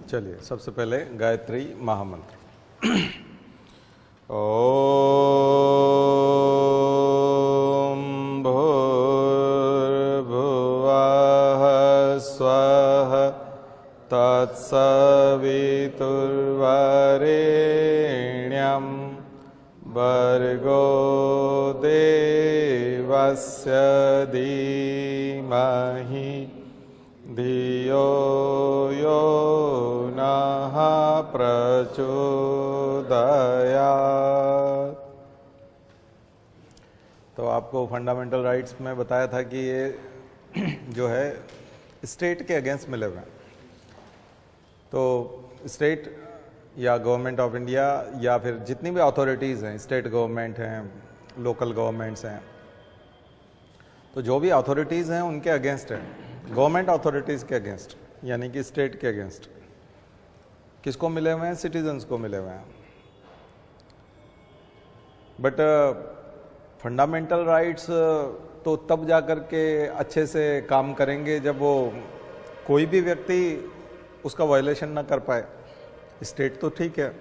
चलिए सबसे पहले गायत्री महामंत्र। ओम भूर्भुवः स्वः तत्सवितुर्वरेण्यं भर्गो देवस्य धीमहि धियो यो नः प्रचोदयात्। तो आपको फंडामेंटल राइट्स में बताया था कि ये जो है स्टेट के अगेंस्ट मिले हुए हैं। तो स्टेट या गवर्नमेंट ऑफ इंडिया या फिर जितनी भी अथॉरिटीज़ हैं, स्टेट गवर्नमेंट हैं, लोकल गवर्नमेंट्स हैं, तो जो भी अथॉरिटीज़ हैं उनके अगेंस्ट है। गवर्नमेंट अथॉरिटीज़ के अगेंस्ट यानी कि स्टेट के अगेंस्ट किसको मिले हुए हैं? सिटीजन्स को मिले हुए हैं। बट फंडामेंटल राइट्स तो तब जा कर के अच्छे से काम करेंगे जब वो कोई भी व्यक्ति उसका वायलेशन ना कर पाए। स्टेट तो ठीक है,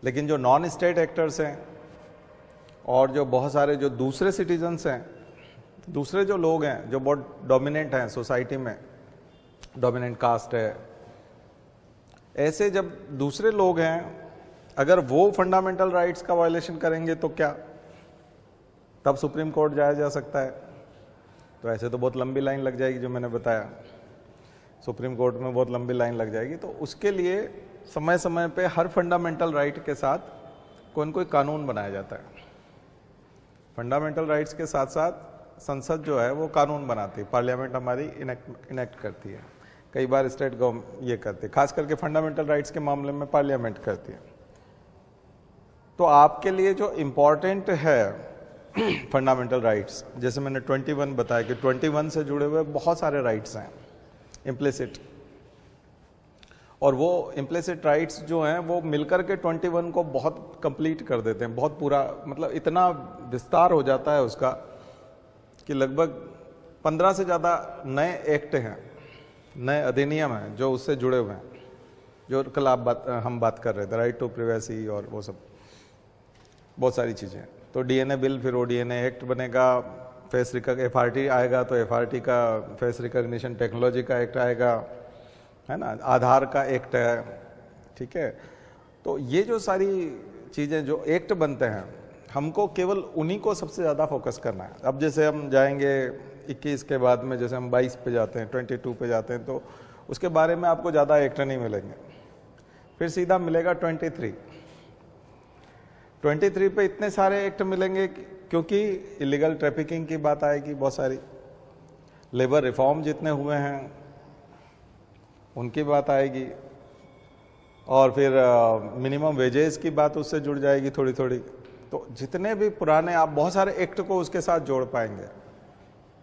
लेकिन जो नॉन स्टेट एक्टर्स हैं और जो बहुत सारे जो दूसरे सिटीजन्स हैं, दूसरे जो लोग हैं जो बहुत डोमिनेंट हैं सोसाइटी में, डोमिनेंट कास्ट है, ऐसे जब दूसरे लोग हैं अगर वो फंडामेंटल राइट्स का वायलेशन करेंगे तो क्या तब सुप्रीम कोर्ट जाया जा सकता है? तो ऐसे तो बहुत लंबी लाइन लग जाएगी, जो मैंने बताया सुप्रीम कोर्ट में बहुत लंबी लाइन लग जाएगी। तो उसके लिए समय समय पे हर फंडामेंटल राइट के साथ कोई न कोई कानून बनाया जाता है। फंडामेंटल राइट्स के साथ साथ संसद जो है वो कानून बनाती है, पार्लियामेंट हमारी इनेक्ट करती है। कई बार स्टेट गवर्नमेंट ये करती है, खास करके फंडामेंटल राइट्स के मामले में पार्लियामेंट करती है। तो आपके लिए जो इम्पोर्टेंट है फंडामेंटल राइट्स, जैसे मैंने 21 बताया कि 21 से जुड़े हुए बहुत सारे राइट्स हैं इम्प्लिसिट, और वो इम्प्लिसिट राइट्स जो हैं वो मिलकर के 21 को बहुत कंप्लीट कर देते हैं, बहुत पूरा, मतलब इतना विस्तार हो जाता है उसका कि लगभग 15 से ज़्यादा नए एक्ट हैं, नए अधिनियम हैं जो उससे जुड़े हुए हैं, जो कल हम बात कर रहे थे, राइट टू प्राइवेसी और वो सब बहुत सारी चीज़ें। तो डीएनए बिल, फिर वो डीएनए एक्ट बनेगा, फेस एफआरटी आएगा तो एफआरटी का फेस रिकॉग्निशन टेक्नोलॉजी का एक्ट आएगा, है ना, आधार का एक्ट है, ठीक है। तो ये जो सारी चीज़ें जो एक्ट बनते हैं, हमको केवल उन्हीं को सबसे ज़्यादा फोकस करना है। अब जैसे हम जाएंगे 21 के बाद में, जैसे हम 22 पे जाते हैं, 22 पे जाते हैं, तो उसके बारे में आपको ज़्यादा एक्ट नहीं मिलेंगे। फिर सीधा मिलेगा 23 पे इतने सारे एक्ट मिलेंगे क्योंकि इलीगल ट्रैफिकिंग की बात आएगी बहुत सारी, लेबर रिफॉर्म जितने हुए हैं उनकी बात आएगी, और फिर मिनिमम वेजेस की बात उससे जुड़ जाएगी थोड़ी थोड़ी। तो जितने भी पुराने आप बहुत सारे एक्ट को उसके साथ जोड़ पाएंगे,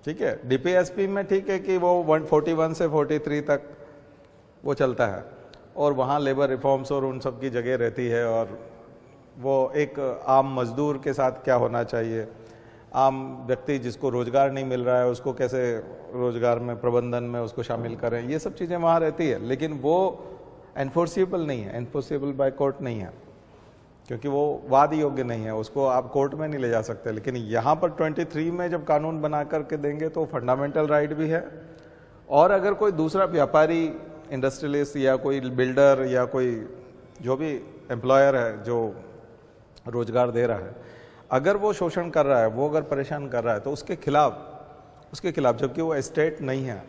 ठीक है। डीपीएसपी में ठीक है कि वो 141 से 43 तक वो चलता है, और वहाँ लेबर रिफॉर्म्स और उन सब की जगह रहती है, और वो एक आम मजदूर के साथ क्या होना चाहिए, आम व्यक्ति जिसको रोजगार नहीं मिल रहा है उसको कैसे रोजगार में, प्रबंधन में उसको शामिल करें, ये सब चीज़ें वहाँ रहती है। लेकिन वो एनफोर्सेबल नहीं है, एनफोर्सेबल बाय कोर्ट नहीं है, क्योंकि वो वाद योग्य नहीं है, उसको आप कोर्ट में नहीं ले जा सकते। लेकिन यहाँ पर 23 में जब कानून बना करके देंगे तो फंडामेंटल राइट भी है, और अगर कोई दूसरा व्यापारी, इंडस्ट्रियलिस्ट या कोई बिल्डर या कोई जो भी एम्प्लॉयर है जो रोजगार दे रहा है, अगर वो शोषण कर रहा है, वो अगर परेशान कर रहा है, तो उसके खिलाफ जबकि वो स्टेट नहीं है,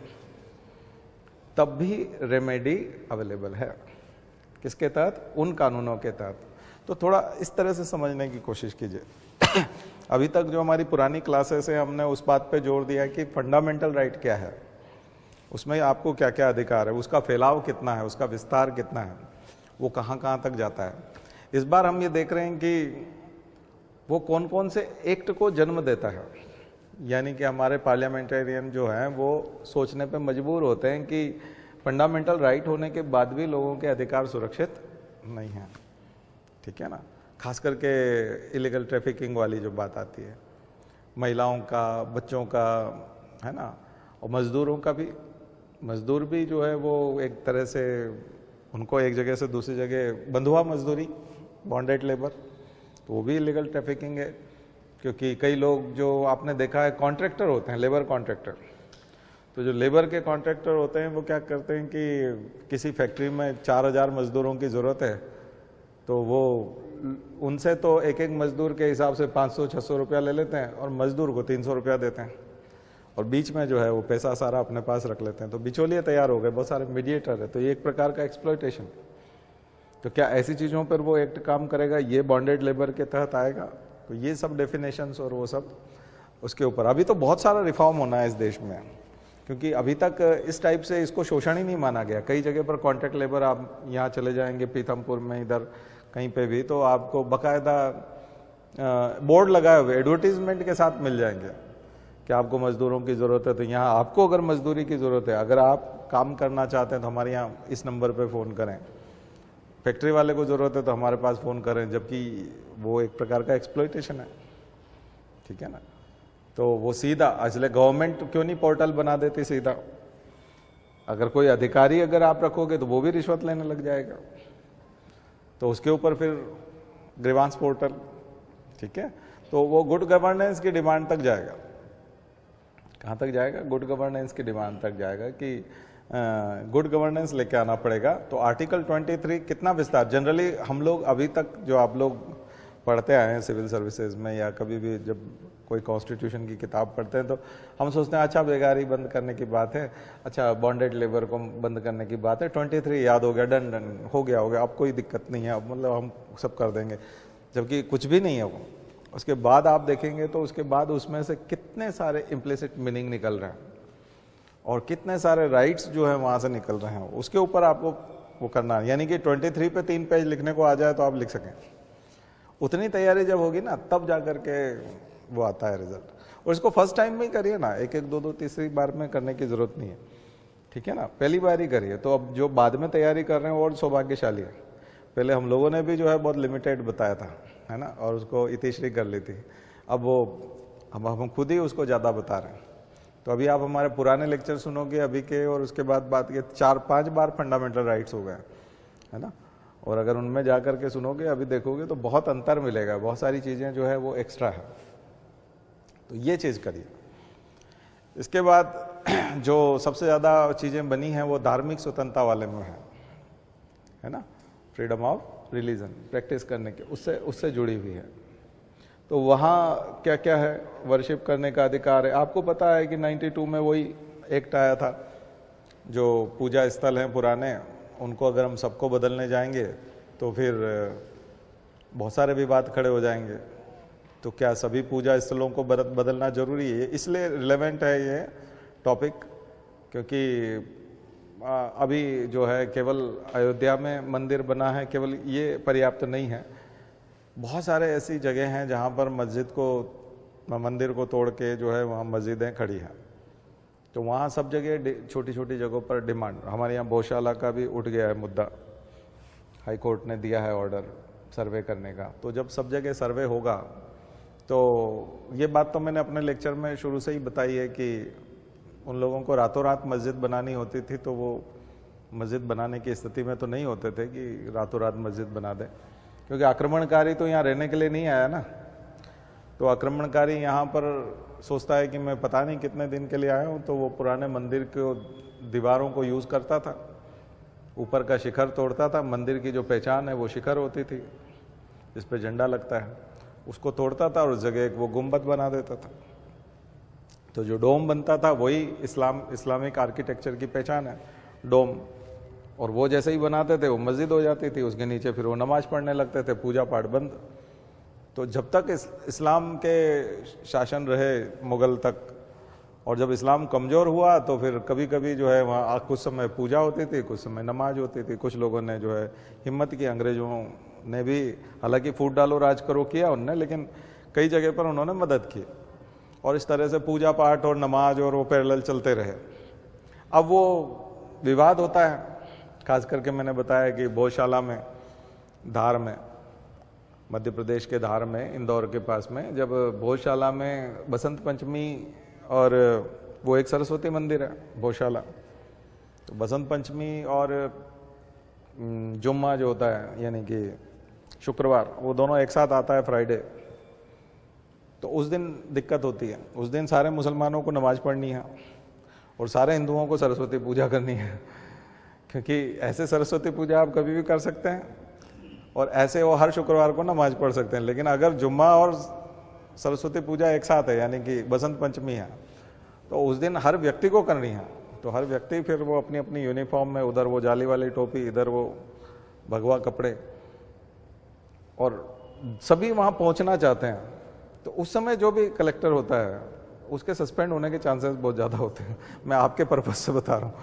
तब भी रेमेडी अवेलेबल है। किसके तहत? उन कानूनों के तहत। तो थोड़ा इस तरह से समझने की कोशिश कीजिए। अभी तक जो हमारी पुरानी क्लासेस है, हमने उस बात पे जोर दिया कि फंडामेंटल राइट क्या है, उसमें आपको क्या क्या अधिकार है, उसका फैलाव कितना है, उसका विस्तार कितना है, वो कहाँ कहाँ तक जाता है। इस बार हम ये देख रहे हैं कि वो कौन कौन से एक्ट को जन्म देता है, यानी कि हमारे पार्लियामेंटेरियन जो हैं वो सोचने पे मजबूर होते हैं कि फंडामेंटल राइट होने के बाद भी लोगों के अधिकार सुरक्षित नहीं हैं, ठीक है ना। खास करके इलीगल ट्रैफिकिंग वाली जो बात आती है, महिलाओं का, बच्चों का, है ना, और मज़दूरों का भी। मज़दूर भी जो है वो एक तरह से उनको एक जगह से दूसरी जगह बंधुआ मजदूरी, बॉन्डेड लेबर, तो वो भी इलीगल ट्रैफिकिंग है। क्योंकि कई लोग जो आपने देखा है कॉन्ट्रैक्टर होते हैं, लेबर कॉन्ट्रैक्टर, तो जो लेबर के कॉन्ट्रैक्टर होते हैं वो क्या करते हैं कि किसी फैक्ट्री में 4000 मजदूरों की ज़रूरत है, तो वो उनसे तो एक एक मजदूर के हिसाब से 500-600 रुपया ले लेते हैं और मजदूर को 300 रुपया देते हैं, और बीच में जो है वो पैसा सारा अपने पास रख लेते हैं। तो बिचौलिए तैयार हो गए, बहुत सारे मीडिएटर है, तो ये एक प्रकार का एक्सप्लॉयटेशन। तो क्या ऐसी चीज़ों पर वो एक्ट काम करेगा? ये बॉन्डेड लेबर के तहत आएगा? तो ये सब डेफिनेशंस और वो सब उसके ऊपर अभी तो बहुत सारा रिफॉर्म होना है इस देश में, क्योंकि अभी तक इस टाइप से इसको शोषण ही नहीं माना गया। कई जगह पर कॉन्ट्रैक्ट लेबर, आप यहाँ चले जाएंगे पीथमपुर में, इधर कहीं पे भी, तो आपको बकायदा बोर्ड लगाए हुए एडवर्टीजमेंट के साथ मिल जाएंगे कि आपको मजदूरों की ज़रूरत है, तो यहाँ आपको अगर मजदूरी की ज़रूरत है, अगर आप काम करना चाहते हैं तो हमारे यहाँ इस नंबर पे फ़ोन करें, फैक्ट्री वाले को ज़रूरत है तो हमारे पास फ़ोन करें, जबकि वो एक प्रकार का एक्सप्लॉयटेशन है, ठीक है ना। तो वो सीधा, इसलिए गवर्नमेंट क्यों नहीं पोर्टल बना देती सीधा? अगर कोई अधिकारी अगर आप रखोगे तो वो भी रिश्वत लेने लग जाएगा, तो उसके ऊपर फिर ग्रीवांस पोर्टल, ठीक है। तो वो गुड गवर्नेंस की डिमांड तक जाएगा। कहाँ तक जाएगा? गुड गवर्नेंस की डिमांड तक जाएगा कि गुड गवर्नेंस लेके आना पड़ेगा। तो आर्टिकल 23 कितना विस्तार, जनरली हम लोग अभी तक जो आप लोग पढ़ते आए हैं सिविल सर्विसेज में या कभी भी जब कोई कॉन्स्टिट्यूशन की किताब पढ़ते हैं तो हम सोचते हैं अच्छा बेगारी बंद करने की बात है, अच्छा बॉन्डेड लेबर को बंद करने की बात है, 23 याद हो गया, डन डन हो गया, अब कोई दिक्कत नहीं है, अब मतलब हम सब कर देंगे, जबकि कुछ भी नहीं है वो। उसके बाद आप देखेंगे तो उसके बाद उसमें से कितने सारे इम्प्लिसिट मीनिंग निकल रहे हैं और कितने सारे राइट्स जो है वहाँ से निकल रहे हैं, उसके ऊपर आपको वो करना है। यानी कि 23 पे 3 पेज लिखने को आ जाए तो आप लिख सकें, उतनी तैयारी जब होगी ना तब जा करके वो आता है रिजल्ट। और इसको फर्स्ट टाइम में ही करिए ना, एक एक दो दो तीसरी बार में करने की जरूरत नहीं है, ठीक है ना, पहली बार ही करिए। तो अब जो बाद में तैयारी कर रहे हैं और सौभाग्यशाली है, पहले हम लोगों ने भी जो है बहुत लिमिटेड बताया था, है ना, और उसको इतिश्री कर ली थी, अब हम खुद ही उसको ज़्यादा बता रहे हैं। तो अभी आप हमारे पुराने लेक्चर सुनोगे अभी के, और उसके बाद बात के 4-5 बार फंडामेंटल राइट्स हो गए, है ना, और अगर उनमें जा कर के सुनोगे अभी देखोगे तो बहुत अंतर मिलेगा, बहुत सारी चीज़ें जो है वो एक्स्ट्रा है। तो ये चीज़ करिए। इसके बाद जो सबसे ज़्यादा चीज़ें बनी हैं वो धार्मिक स्वतंत्रता वाले में है ना, फ्रीडम ऑफ रिलीजन प्रैक्टिस करने के, उससे जुड़ी हुई है। तो वहाँ क्या क्या है, वर्शिप करने का अधिकार है। आपको पता है कि 92 में वही एक्ट आया था, जो पूजा स्थल हैं पुराने उनको अगर हम सबको बदलने जाएंगे तो फिर बहुत सारे विवाद खड़े हो जाएंगे। तो क्या सभी पूजा स्थलों को बदलना जरूरी है? इसलिए रिलेवेंट है ये टॉपिक, क्योंकि अभी जो है केवल अयोध्या में मंदिर बना है, केवल ये पर्याप्त नहीं है। बहुत सारे ऐसी जगह हैं जहाँ पर मंदिर को तोड़ के जो है वहाँ मस्जिदें खड़ी हैं। तो वहाँ सब जगह छोटी छोटी जगहों पर डिमांड, हमारे यहाँ गौशाला का भी उठ गया है मुद्दा, हाई कोर्ट ने दिया है ऑर्डर सर्वे करने का। तो जब सब जगह सर्वे होगा तो ये बात तो मैंने अपने लेक्चर में शुरू से ही बताई है कि उन लोगों को रातों रात मस्जिद बनानी होती थी, तो वो मस्जिद बनाने की स्थिति में तो नहीं होते थे कि रातों रात मस्जिद बना दे, क्योंकि आक्रमणकारी तो यहाँ रहने के लिए नहीं आया ना। तो आक्रमणकारी यहाँ पर सोचता है कि मैं पता नहीं कितने दिन के लिए आया हूँ, तो वो पुराने मंदिर को दीवारों को यूज़ करता था, ऊपर का शिखर तोड़ता था। मंदिर की जो पहचान है वो शिखर होती थी जिस पे झंडा लगता है, उसको तोड़ता था और उस जगह एक वो गुम्बद बना देता था। तो जो डोम बनता था वही इस्लामिक आर्किटेक्चर की पहचान है, डोम। और वो जैसे ही बनाते थे वो मस्जिद हो जाती थी, उसके नीचे फिर वो नमाज पढ़ने लगते थे, पूजा पाठ बंद। तो जब तक इस्लाम के शासन रहे मुगल तक, और जब इस्लाम कमज़ोर हुआ तो फिर कभी कभी जो है वहाँ कुछ समय पूजा होती थी, कुछ समय नमाज होती थी। कुछ लोगों ने जो है हिम्मत की, अंग्रेज़ों ने भी, हालांकि फूट डालो राज करो किया उनने, लेकिन कई जगह पर उन्होंने मदद की, और इस तरह से पूजा पाठ और नमाज और वो पैरेलल चलते रहे। अब वो विवाद होता है, खास करके मैंने बताया कि गौशाला में, धार में, मध्य प्रदेश के धार में, इंदौर के पास में, जब गौशाला में बसंत पंचमी, और वो एक सरस्वती मंदिर है गौशाला, तो बसंत पंचमी और जुम्मा जो होता है यानी कि शुक्रवार, वो दोनों एक साथ आता है फ्राइडे, तो उस दिन दिक्कत होती है। उस दिन सारे मुसलमानों को नमाज पढ़नी है और सारे हिंदुओं को सरस्वती पूजा करनी है, क्योंकि ऐसे सरस्वती पूजा आप कभी भी कर सकते हैं और ऐसे वो हर शुक्रवार को नमाज पढ़ सकते हैं। लेकिन अगर जुम्मा और सरस्वती पूजा एक साथ है यानी कि बसंत पंचमी है, तो उस दिन हर व्यक्ति को करनी है। तो हर व्यक्ति फिर वो अपनी अपनी यूनिफॉर्म में, उधर वो जाली वाली टोपी, इधर वो भगवा कपड़े, और सभी वहाँ पहुँचना चाहते हैं। तो उस समय जो भी कलेक्टर होता है उसके सस्पेंड होने के चांसेस बहुत ज़्यादा होते हैं। मैं आपके पर्पज से बता रहा हूँ,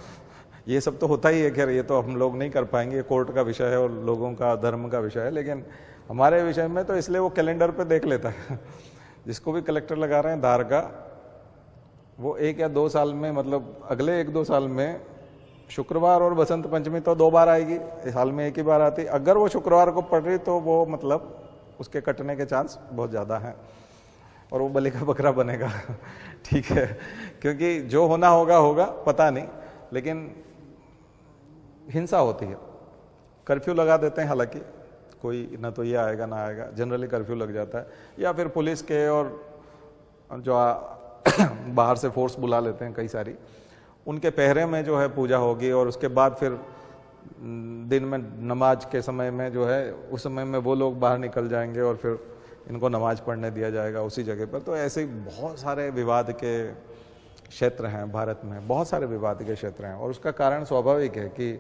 ये सब तो होता ही है। खैर ये तो हम लोग नहीं कर पाएंगे, कोर्ट का विषय है और लोगों का धर्म का विषय है, लेकिन हमारे विषय में तो इसलिए वो कैलेंडर पे देख लेता है। जिसको भी कलेक्टर लगा रहे हैं धार का, वो 1 या 2 साल में, मतलब अगले 1-2 साल में शुक्रवार और बसंत पंचमी तो 2 बार आएगी, इस साल में 1 ही बार आती। अगर वो शुक्रवार को पड़ रही तो वो मतलब उसके कटने के चांस बहुत ज़्यादा हैं और वो बलि का बकरा बनेगा। ठीक है, क्योंकि जो होना होगा होगा, पता नहीं, लेकिन हिंसा होती है। कर्फ्यू लगा देते हैं, हालांकि कोई ना तो ये आएगा ना आएगा, जनरली कर्फ्यू लग जाता है, या फिर पुलिस के और जो बाहर से फोर्स बुला लेते हैं कई सारी, उनके पहरे में जो है पूजा होगी और उसके बाद फिर दिन में नमाज के समय में जो है, उस समय में वो लोग बाहर निकल जाएंगे और फिर इनको नमाज पढ़ने दिया जाएगा उसी जगह पर। तो ऐसे ही बहुत सारे विवाद के क्षेत्र हैं भारत में, बहुत सारे विवाद के क्षेत्र हैं, और उसका कारण स्वाभाविक है कि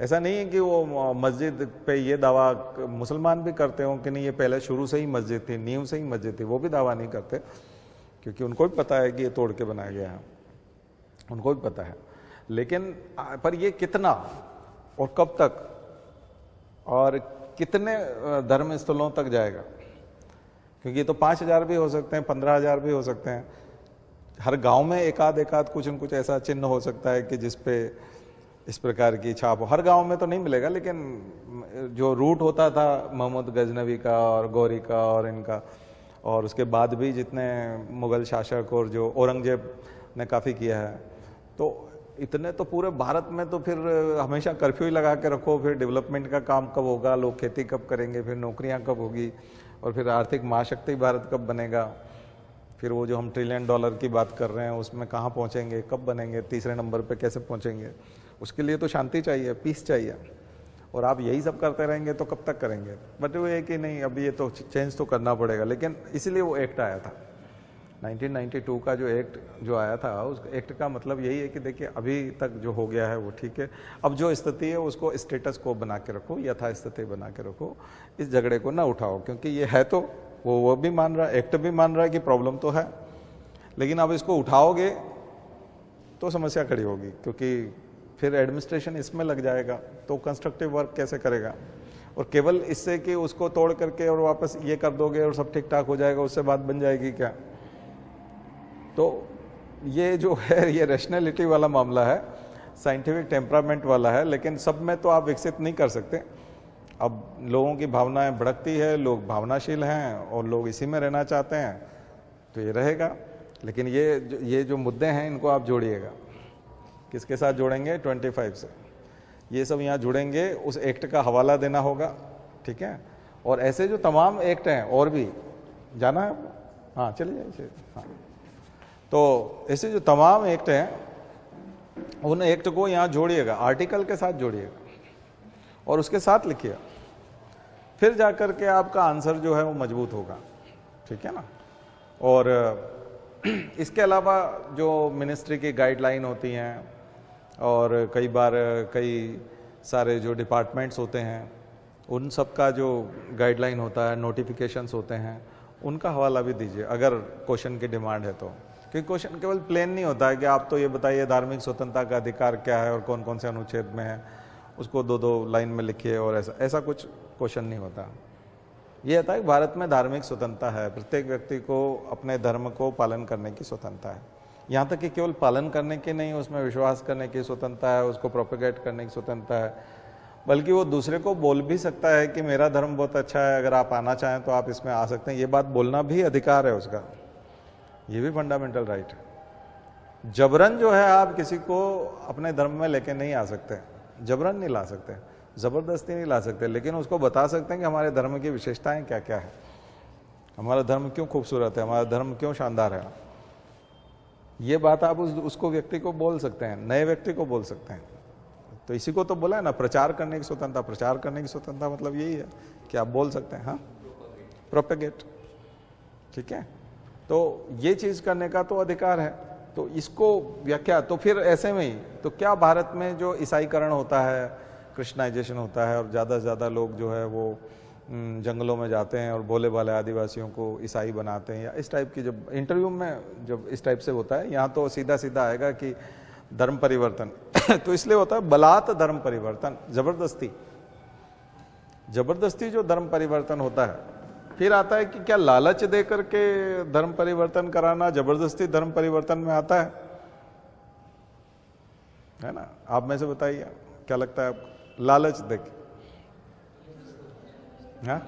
ऐसा नहीं है कि वो मस्जिद पे ये दावा मुसलमान भी करते हो कि नहीं ये पहले शुरू से ही मस्जिद थी, नींव से ही मस्जिद थी, वो भी दावा नहीं करते, क्योंकि उनको भी पता है कि ये तोड़ के बनाया गया है, उनको भी पता है। लेकिन पर ये कितना और कब तक और कितने धर्म स्थलों तक जाएगा, क्योंकि ये तो 5,000 भी हो सकते हैं, 15,000 भी हो सकते हैं। हर गांव में एक आध कुछ न कुछ ऐसा चिन्ह हो सकता है कि जिसपे इस प्रकार की छाप हो। हर गांव में तो नहीं मिलेगा, लेकिन जो रूट होता था मोहम्मद गजनवी का और गौरी का और इनका, और उसके बाद भी जितने मुगल शासक और जो औरंगजेब ने काफ़ी किया है, तो इतने तो पूरे भारत में तो फिर हमेशा कर्फ्यू ही लगा के रखो। फिर डेवलपमेंट का काम कब होगा, लोग खेती कब करेंगे, फिर नौकरियां कब होगी, और फिर आर्थिक महाशक्ति भारत कब बनेगा, फिर वो जो हम $1 ट्रिलियन की बात कर रहे हैं उसमें कहाँ पहुँचेंगे, कब बनेंगे, तीसरे नंबर पे कैसे पहुँचेंगे। उसके लिए तो शांति चाहिए, पीस चाहिए, और आप यही सब करते रहेंगे तो कब तक करेंगे। बट वो है कि नहीं, अब ये तो चेंज तो करना पड़ेगा। लेकिन इसीलिए वो एक्ट आया था 1992 का, जो एक्ट जो आया था, उस एक्ट का मतलब यही है कि देखिए अभी तक जो हो गया है वो ठीक है, अब जो स्थिति है उसको स्टेटस को बना के रखो, यथास्थिति बना के रखो, इस झगड़े को ना उठाओ, क्योंकि ये है तो वो भी मान रहा है, एक्ट भी मान रहा है कि प्रॉब्लम तो है, लेकिन अब इसको उठाओगे तो समस्या खड़ी होगी, क्योंकि फिर एडमिनिस्ट्रेशन इसमें लग जाएगा, तो कंस्ट्रक्टिव वर्क कैसे करेगा। और केवल इससे कि उसको तोड़ करके और वापस ये कर दोगे और सब ठीक ठाक हो जाएगा, उससे बात बन जाएगी क्या। तो ये जो है ये रैशनैलिटी वाला मामला है, साइंटिफिक टेम्परामेंट वाला है, लेकिन सब में तो आप विकसित नहीं कर सकते। अब लोगों की भावनाएं भड़कती है, लोग भावनाशील हैं और लोग इसी में रहना चाहते हैं, तो ये रहेगा। लेकिन ये जो मुद्दे हैं इनको आप जोड़िएगा। किसके साथ जोड़ेंगे? 25 से। ये सब यहाँ जुड़ेंगे, उस एक्ट का हवाला देना होगा, ठीक है। और ऐसे जो तमाम एक्ट हैं, और भी जाना है आपको? हाँ चलिए जाइए। हाँ, तो ऐसे जो तमाम एक्ट हैं उन एक्ट को यहाँ जोड़िएगा, आर्टिकल के साथ जोड़िएगा और उसके साथ लिखिए, फिर जाकर के आपका आंसर जो है वो मजबूत होगा, ठीक है ना। और इसके अलावा जो मिनिस्ट्री की गाइडलाइन होती हैं और कई बार कई सारे जो डिपार्टमेंट्स होते हैं उन सब का जो गाइडलाइन होता है, नोटिफिकेशंस होते हैं, उनका हवाला भी दीजिए अगर क्वेश्चन की डिमांड है तो। क्योंकि क्वेश्चन केवल प्लेन नहीं होता है कि आप तो ये बताइए धार्मिक स्वतंत्रता का अधिकार क्या है और कौन कौन से अनुच्छेद में है, उसको 2-2 लाइन में लिखिए, और ऐसा कुछ क्वेश्चन नहीं होता। ये होता है कि भारत में धार्मिक स्वतंत्रता है, प्रत्येक व्यक्ति को अपने धर्म को पालन करने की स्वतंत्रता है। यहाँ तक कि केवल पालन करने की नहीं, उसमें विश्वास करने की स्वतंत्रता है, उसको प्रोपेगेट करने की स्वतंत्रता है, बल्कि वो दूसरे को बोल भी सकता है कि मेरा धर्म बहुत अच्छा है, अगर आप आना चाहें तो आप इसमें आ सकते हैं। ये बात बोलना भी अधिकार है उसका, ये भी फंडामेंटल राइट है। जबरन जो है आप किसी को अपने धर्म में लेके नहीं आ सकते, जबरन नहीं ला सकते। जबरदस्ती नहीं ला सकते, लेकिन उसको बता सकते हैं कि हमारे धर्म की विशेषताएं क्या क्या है, हमारा धर्म क्यों खूबसूरत है, हमारा धर्म क्यों शानदार है। ये बात आप उसको व्यक्ति को बोल सकते हैं, नए व्यक्ति को बोल सकते हैं। तो इसी को तो बोला है ना, प्रचार करने की स्वतंत्रता। प्रचार करने की स्वतंत्रता मतलब यही है कि आप बोल सकते हैं, हाँ, प्रोपेगेट, ठीक है। तो ये चीज करने का तो अधिकार है। तो इसको व्याख्या, तो फिर ऐसे में ही तो क्या भारत में जो ईसाईकरण होता है, क्रिश्चनाइजेशन होता है और ज़्यादा से ज़्यादा लोग जो है वो जंगलों में जाते हैं और भोले भाले आदिवासियों को ईसाई बनाते हैं, या इस टाइप की जब इंटरव्यू में जब इस टाइप से होता है, यहाँ तो सीधा सीधा आएगा कि धर्म परिवर्तन तो इसलिए होता है बलात् धर्म परिवर्तन, जबरदस्ती, जबरदस्ती जो धर्म परिवर्तन होता है। फिर आता है कि क्या लालच दे करके धर्म परिवर्तन कराना जबरदस्ती धर्म परिवर्तन में आता है ना? आप में से बताइए क्या लगता है आपको, लालच दे के, हाँ,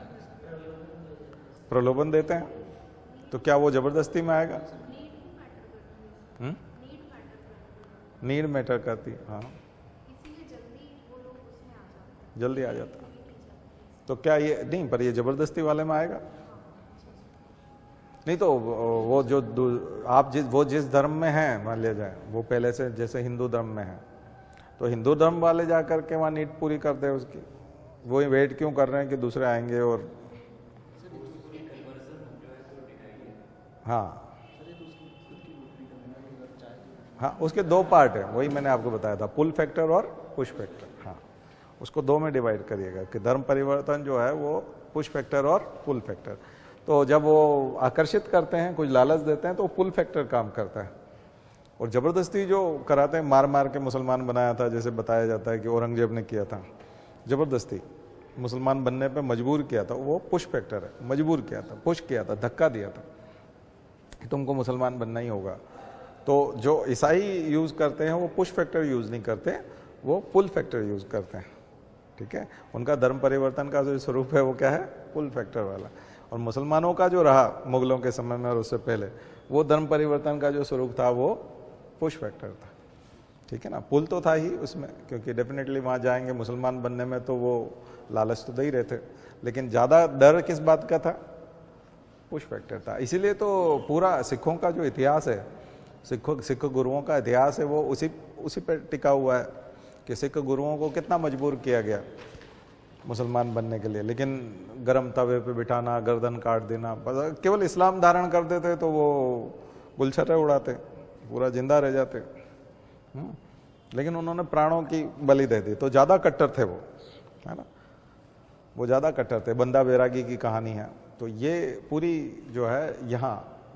प्रलोभन देते हैं, तो क्या वो जबरदस्ती में आएगा? नीड मैटर करती, हाँ, जल्दी आ जाता। तो क्या ये नहीं, पर ये जबरदस्ती वाले में आएगा? नहीं तो वो जो आप जिस धर्म में हैं, मान लिया जाए वो पहले से जैसे हिंदू धर्म में है, तो हिंदू धर्म वाले जा करके वहाँ नीड पूरी कर दे उसकी, वो वेट क्यों कर रहे हैं कि दूसरे आएंगे? और हाँ हाँ, उसके दो पार्ट है, वही मैंने आपको बताया था, पुल फैक्टर और पुश फैक्टर। हाँ, उसको दो में डिवाइड करिएगा कि धर्म परिवर्तन जो है वो पुश फैक्टर और पुल फैक्टर। तो जब वो आकर्षित करते हैं, कुछ लालच देते हैं, तो पुल फैक्टर काम करता है। और जबरदस्ती जो कराते हैं, मार मार के मुसलमान बनाया था, जैसे बताया जाता है कि औरंगजेब ने किया था, जबरदस्ती मुसलमान बनने पे मजबूर किया था, वो पुश फैक्टर है, मजबूर किया था, पुश किया था, धक्का दिया था कि तुमको मुसलमान बनना ही होगा। तो जो ईसाई यूज करते हैं वो पुश फैक्टर यूज नहीं करते, वो पुल फैक्टर यूज करते हैं, ठीक है। उनका धर्म परिवर्तन का जो स्वरूप है वो क्या है, पुल फैक्टर वाला। और मुसलमानों का जो रहा मुगलों के समय में और उससे पहले, वो धर्म परिवर्तन का जो स्वरूप था वो पुश फैक्टर था, ठीक है ना। पुल तो था ही उसमें, क्योंकि डेफिनेटली वहाँ जाएंगे मुसलमान बनने में, तो वो लालच तो दे ही रहे थे, लेकिन ज़्यादा डर किस बात का था, पुश फैक्टर था। इसीलिए तो पूरा सिखों का जो इतिहास है, सिख गुरुओं का इतिहास है, वो उसी पर टिका हुआ है कि सिख गुरुओं को कितना मजबूर किया गया मुसलमान बनने के लिए, लेकिन गरम तवे पे बिठाना, गर्दन काट देना, केवल इस्लाम धारण कर देते तो वो गुलछर्रे उड़ाते, पूरा जिंदा रह जाते। लेकिन उन्होंने प्राणों की बलि दे दी, तो ज्यादा कट्टर थे वो, है ना, वो ज्यादा कट्टर थे। बंदा बैरागी की कहानी है। तो ये पूरी जो है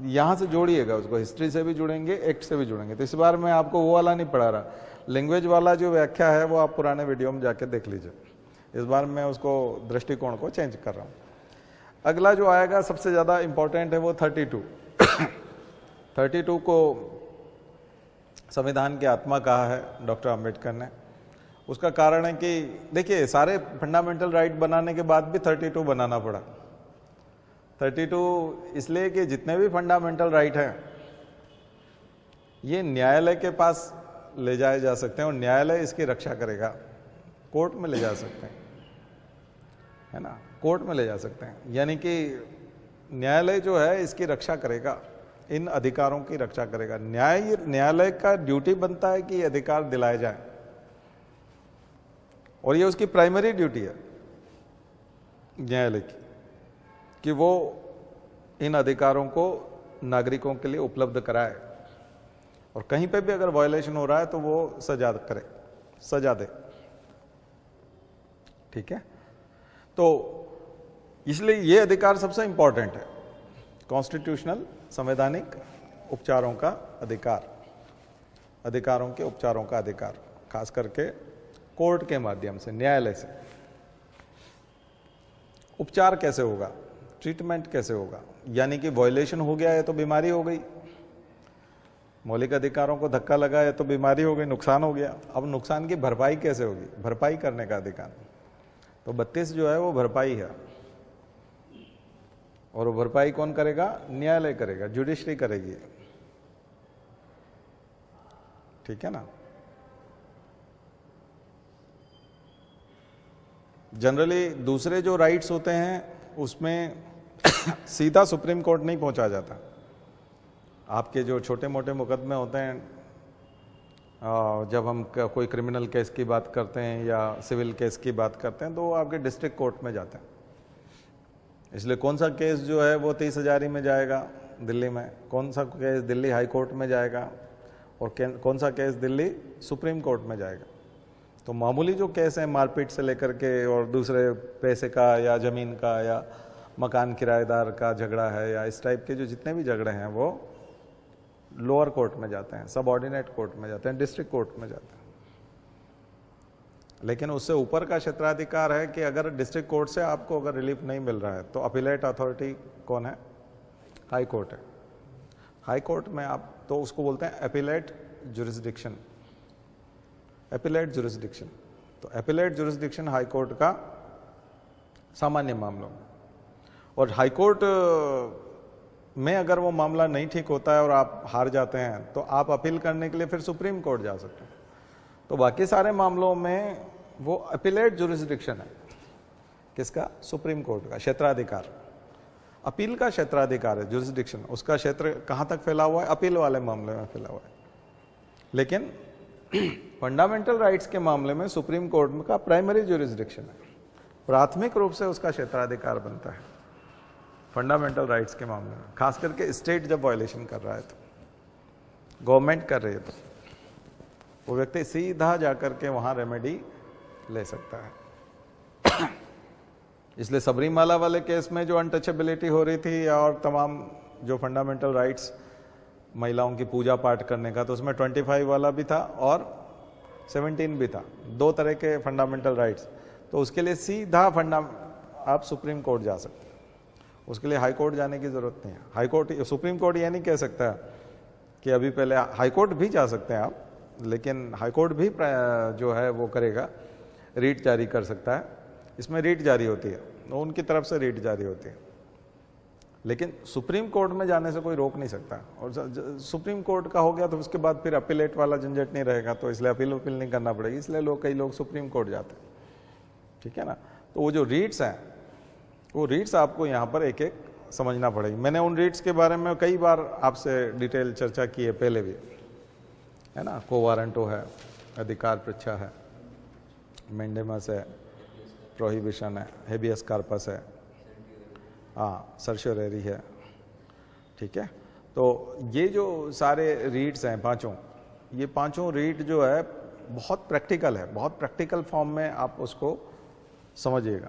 यहाँ से जोड़िएगा उसको, हिस्ट्री से भी जुड़ेंगे, एक्ट से भी जुड़ेंगे। तो इस बार मैं आपको वो वाला नहीं पढ़ा रहा, लैंग्वेज वाला जो व्याख्या है वो आप पुराने वीडियो में जाके देख लीजिए। इस बार मैं उसको दृष्टिकोण को चेंज कर रहा हूँ। अगला जो आएगा सबसे ज्यादा इंपॉर्टेंट है वो 32 32 को संविधान की आत्मा कहा है डॉक्टर अंबेडकर ने। उसका कारण है कि देखिए, सारे फंडामेंटल राइट बनाने के बाद भी 32 बनाना पड़ा। 32 इसलिए कि जितने भी फंडामेंटल राइट हैं ये न्यायालय के पास ले जाए जा सकते हैं और न्यायालय इसकी रक्षा करेगा। कोर्ट में ले जा सकते हैं, है ना, कोर्ट में ले जा सकते हैं, यानी कि न्यायालय जो है इसकी रक्षा करेगा, इन अधिकारों की रक्षा करेगा। न्यायालय का ड्यूटी बनता है कि ये अधिकार दिलाए जाए, और ये उसकी प्राइमरी ड्यूटी है न्यायालय की कि वो इन अधिकारों को नागरिकों के लिए उपलब्ध कराए, और कहीं पे भी अगर वायलेशन हो रहा है तो वो सजा करे, सजा दे, ठीक है। तो इसलिए ये अधिकार सबसे इंपॉर्टेंट है, कॉन्स्टिट्यूशनल संवैधानिक उपचारों का अधिकार, अधिकारों के उपचारों का अधिकार, खास करके कोर्ट के माध्यम से, न्यायालय से। उपचार कैसे होगा, ट्रीटमेंट कैसे होगा, यानी कि वायलेशन हो गया है तो बीमारी हो गई, मौलिक अधिकारों को धक्का लगा है तो बीमारी हो गई, नुकसान हो गया। अब नुकसान की भरपाई कैसे होगी, भरपाई करने का अधिकार। तो 32 जो है वो भरपाई है, और वो भरपाई कौन करेगा, न्यायालय करेगा, जुडिशरी करेगी, ठीक है ना। जनरली दूसरे जो राइट्स होते हैं उसमें सीधा सुप्रीम कोर्ट नहीं पहुंचा जाता। आपके जो छोटे मोटे मुकदमे होते हैं, जब हम कोई क्रिमिनल केस की बात करते हैं या सिविल केस की बात करते हैं तो वो आपके डिस्ट्रिक्ट कोर्ट में जाते हैं। इसलिए कौन सा केस जो है वो 30,000 में जाएगा दिल्ली में, कौन सा केस दिल्ली हाई कोर्ट में जाएगा और कौन सा केस दिल्ली सुप्रीम कोर्ट में जाएगा। तो मामूली जो केस हैं मारपीट से लेकर के और दूसरे पैसे का या ज़मीन का या मकान किराएदार का झगड़ा है या इस टाइप के जो जितने भी झगड़े हैं वो लोअर कोर्ट में जाते हैं, सबऑर्डिनेट कोर्ट में जाते हैं, डिस्ट्रिक्ट कोर्ट में जाते हैं। लेकिन उससे ऊपर का क्षेत्राधिकार है कि अगर डिस्ट्रिक्ट कोर्ट से आपको अगर रिलीफ नहीं मिल रहा है तो अपीलेट अथॉरिटी कौन है? हाई कोर्ट है। हाई कोर्ट में आप तो उसको बोलते हैं अपीलेट जुरिस्डिक्शन, अपीलेट जुरिस्डिक्शन। तो अपीलेट जुरिस्डिक्शन हाई कोर्ट का सामान्य मामलों में, और हाई कोर्ट में अगर वो मामला नहीं ठीक होता है और आप हार जाते हैं तो आप अपील करने के लिए फिर सुप्रीम कोर्ट जा सकते हैं। तो बाकी सारे मामलों में वो अपीलेट जुरिस्डिक्शन है किसका? सुप्रीम कोर्ट का क्षेत्राधिकार। अपील का क्षेत्राधिकार है जुरिस्डिक्शन, उसका क्षेत्र कहाँ तक फैला हुआ है? अपील वाले मामले में फैला हुआ है। लेकिन फंडामेंटल राइट्स के मामले में सुप्रीम कोर्ट का प्राइमरी जुरिस्डिक्शन है, प्राथमिक रूप से उसका क्षेत्राधिकार बनता है फंडामेंटल राइट्स के मामले में, खास करके स्टेट जब वायलेशन कर रहा है तो, गवर्नमेंट कर रही है तो वो व्यक्ति सीधा जाकर के वहां रेमेडी ले सकता है। इसलिए सबरीमाला वाले केस में जो अनटचेबिलिटी हो रही थी और तमाम जो फंडामेंटल राइट्स महिलाओं की पूजा पाठ करने का, तो उसमें 25 वाला भी था और 17 भी था, दो तरह के फंडामेंटल राइट्स। तो उसके लिए सीधा आप सुप्रीम कोर्ट जा सकते हैं, उसके लिए हाई कोर्ट जाने की जरूरत नहीं है। हाई कोर्ट, सुप्रीम कोर्ट ये नहीं कह सकता कि अभी पहले, हाई कोर्ट भी जा सकते हैं आप, लेकिन हाई कोर्ट भी जो है वो करेगा, रीट जारी कर सकता है। इसमें रीट जारी होती है, उनकी तरफ से रीट जारी होती है, लेकिन सुप्रीम कोर्ट में जाने से कोई रोक नहीं सकता। और सुप्रीम कोर्ट का हो गया तो उसके बाद फिर अपीलेट वाला झंझट नहीं रहेगा, तो इसलिए अपील नहीं करना पड़ेगी, इसलिए कई लोग सुप्रीम कोर्ट जाते हैं, ठीक है ना। तो वो जो रीट्स हैं, वो रीट्स आपको यहाँ पर एक एक समझना पड़ेगी। मैंने उन रीट्स के बारे में कई बार आपसे डिटेल चर्चा की है पहले भी, है ना। को वारंटो है, अधिकार पृच्छा है, मेंडेमस है, प्रोहिबिशन है, हेबियस कार्पस है, हाँ सर्शियोरेरी है, ठीक है। तो ये जो सारे रीट्स हैं पांचों, ये पांचों रीट जो है बहुत प्रैक्टिकल है, बहुत प्रैक्टिकल फॉर्म में आप उसको समझिएगा।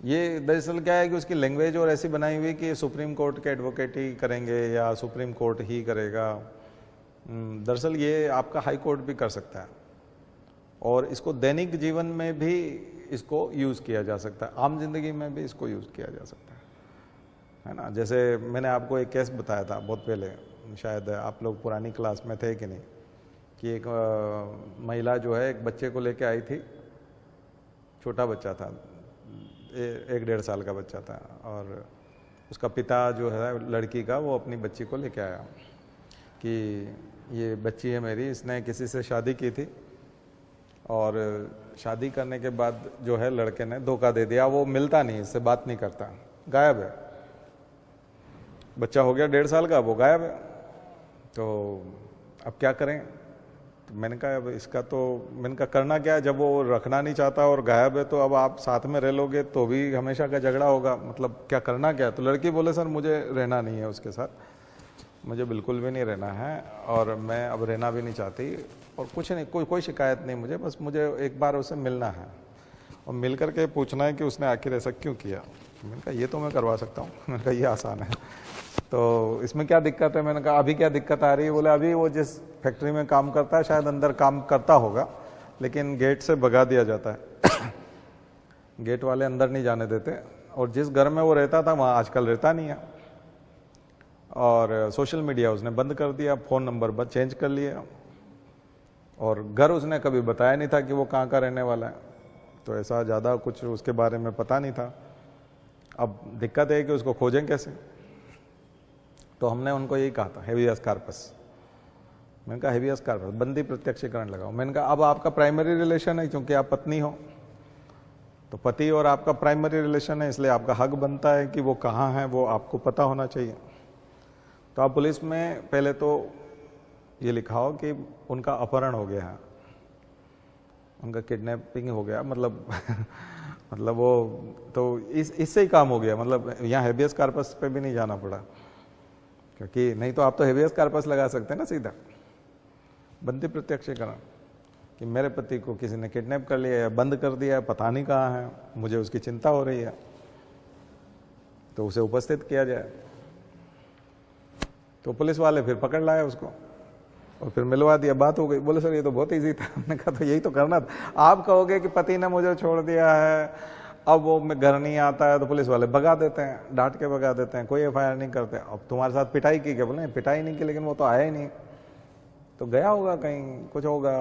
ये दरअसल क्या है कि उसकी लैंग्वेज और ऐसी बनाई हुई कि सुप्रीम कोर्ट के एडवोकेट ही करेंगे या सुप्रीम कोर्ट ही करेगा। दरअसल ये आपका हाई कोर्ट भी कर सकता है, और इसको दैनिक जीवन में भी इसको यूज़ किया जा सकता है, आम जिंदगी में भी इसको यूज़ किया जा सकता है ना। जैसे मैंने आपको एक केस बताया था बहुत पहले, शायद आप लोग पुरानी क्लास में थे कि नहीं, कि एक महिला जो है एक बच्चे को लेके आई थी, छोटा बच्चा था, 1-1.5 साल का बच्चा था, और उसका पिता जो है लड़की का, वो अपनी बच्ची को लेके आया कि ये बच्ची है मेरी, इसने किसी से शादी की थी और शादी करने के बाद जो है लड़के ने धोखा दे दिया, वो मिलता नहीं, इससे बात नहीं करता, गायब है। बच्चा हो गया 1.5 साल का, वो गायब है। तो अब क्या करें? तो मैंने कहा अब इसका तो, मैंने कहा करना क्या है, जब वो रखना नहीं चाहता और गायब है तो अब आप साथ में रह लोगे तो भी हमेशा का झगड़ा होगा, मतलब क्या करना क्या है। तो लड़की बोले सर मुझे रहना नहीं है उसके साथ, मुझे बिल्कुल भी नहीं रहना है और मैं अब रहना भी नहीं चाहती, और कुछ नहीं, कोई शिकायत नहीं मुझे, बस मुझे एक बार उससे मिलना है और मिल करके पूछना है कि उसने आखिर ऐसा क्यों किया। मैंने कहा ये तो मैं करवा सकता हूँ, मैंने कहा ये आसान है, तो इसमें क्या दिक्कत है। मैंने कहा अभी क्या दिक्कत आ रही है? बोले अभी वो जिस फैक्ट्री में काम करता है शायद अंदर काम करता होगा, लेकिन गेट से भगा दिया जाता है गेट वाले अंदर नहीं जाने देते, और जिस घर में वो रहता था वहाँ आजकल रहता नहीं है, और सोशल मीडिया उसने बंद कर दिया, फ़ोन नंबर चेंज कर लिया, और घर उसने कभी बताया नहीं था कि वो कहाँ का रहने वाला है, तो ऐसा ज़्यादा कुछ उसके बारे में पता नहीं था। अब दिक्कत है कि उसको खोजें कैसे, तो हमने उनको यही कहा था हेबियस कार्पस। मैंने कहा हेबियस कार्पस, बंदी प्रत्यक्षीकरण लगाओ। मैंने कहा अब आपका प्राइमरी रिलेशन है क्योंकि आप पत्नी हो, तो पति और आपका प्राइमरी रिलेशन है, इसलिए आपका हक बनता है कि वो कहाँ है वो आपको पता होना चाहिए। तो आप पुलिस में पहले तो ये लिखाओ कि उनका अपहरण हो गया है, उनका किडनैपिंग हो गया, मतलब मतलब वो तो इससे ही काम हो गया, मतलब यहाँ हेबियस कार्पस पे भी नहीं जाना पड़ा, क्योंकि नहीं तो आप तो हेबियस कार्पस लगा सकते हैं ना सीधा, बंदी प्रत्यक्षीकरण, कि मेरे पति को किसी ने किडनैप कर लिया या बंद कर दिया है, पता नहीं कहाँ है, मुझे उसकी चिंता हो रही है, तो उसे उपस्थित किया जाए। तो पुलिस वाले फिर पकड़ लाए उसको और फिर मिलवा दिया, बात हो गई। बोले सर ये तो बहुत इजी था। हमने कहा तो यही तो करना था। आप कहोगे कि पति ने मुझे छोड़ दिया है, अब वो घर नहीं आता है, तो पुलिस वाले भगा देते हैं, डांट के भगा देते हैं, कोई एफआईआर नहीं करते। अब तुम्हारे साथ पिटाई की क्या? बोले पिटाई नहीं की, लेकिन वो तो आया ही नहीं, तो गया होगा कहीं, कुछ होगा,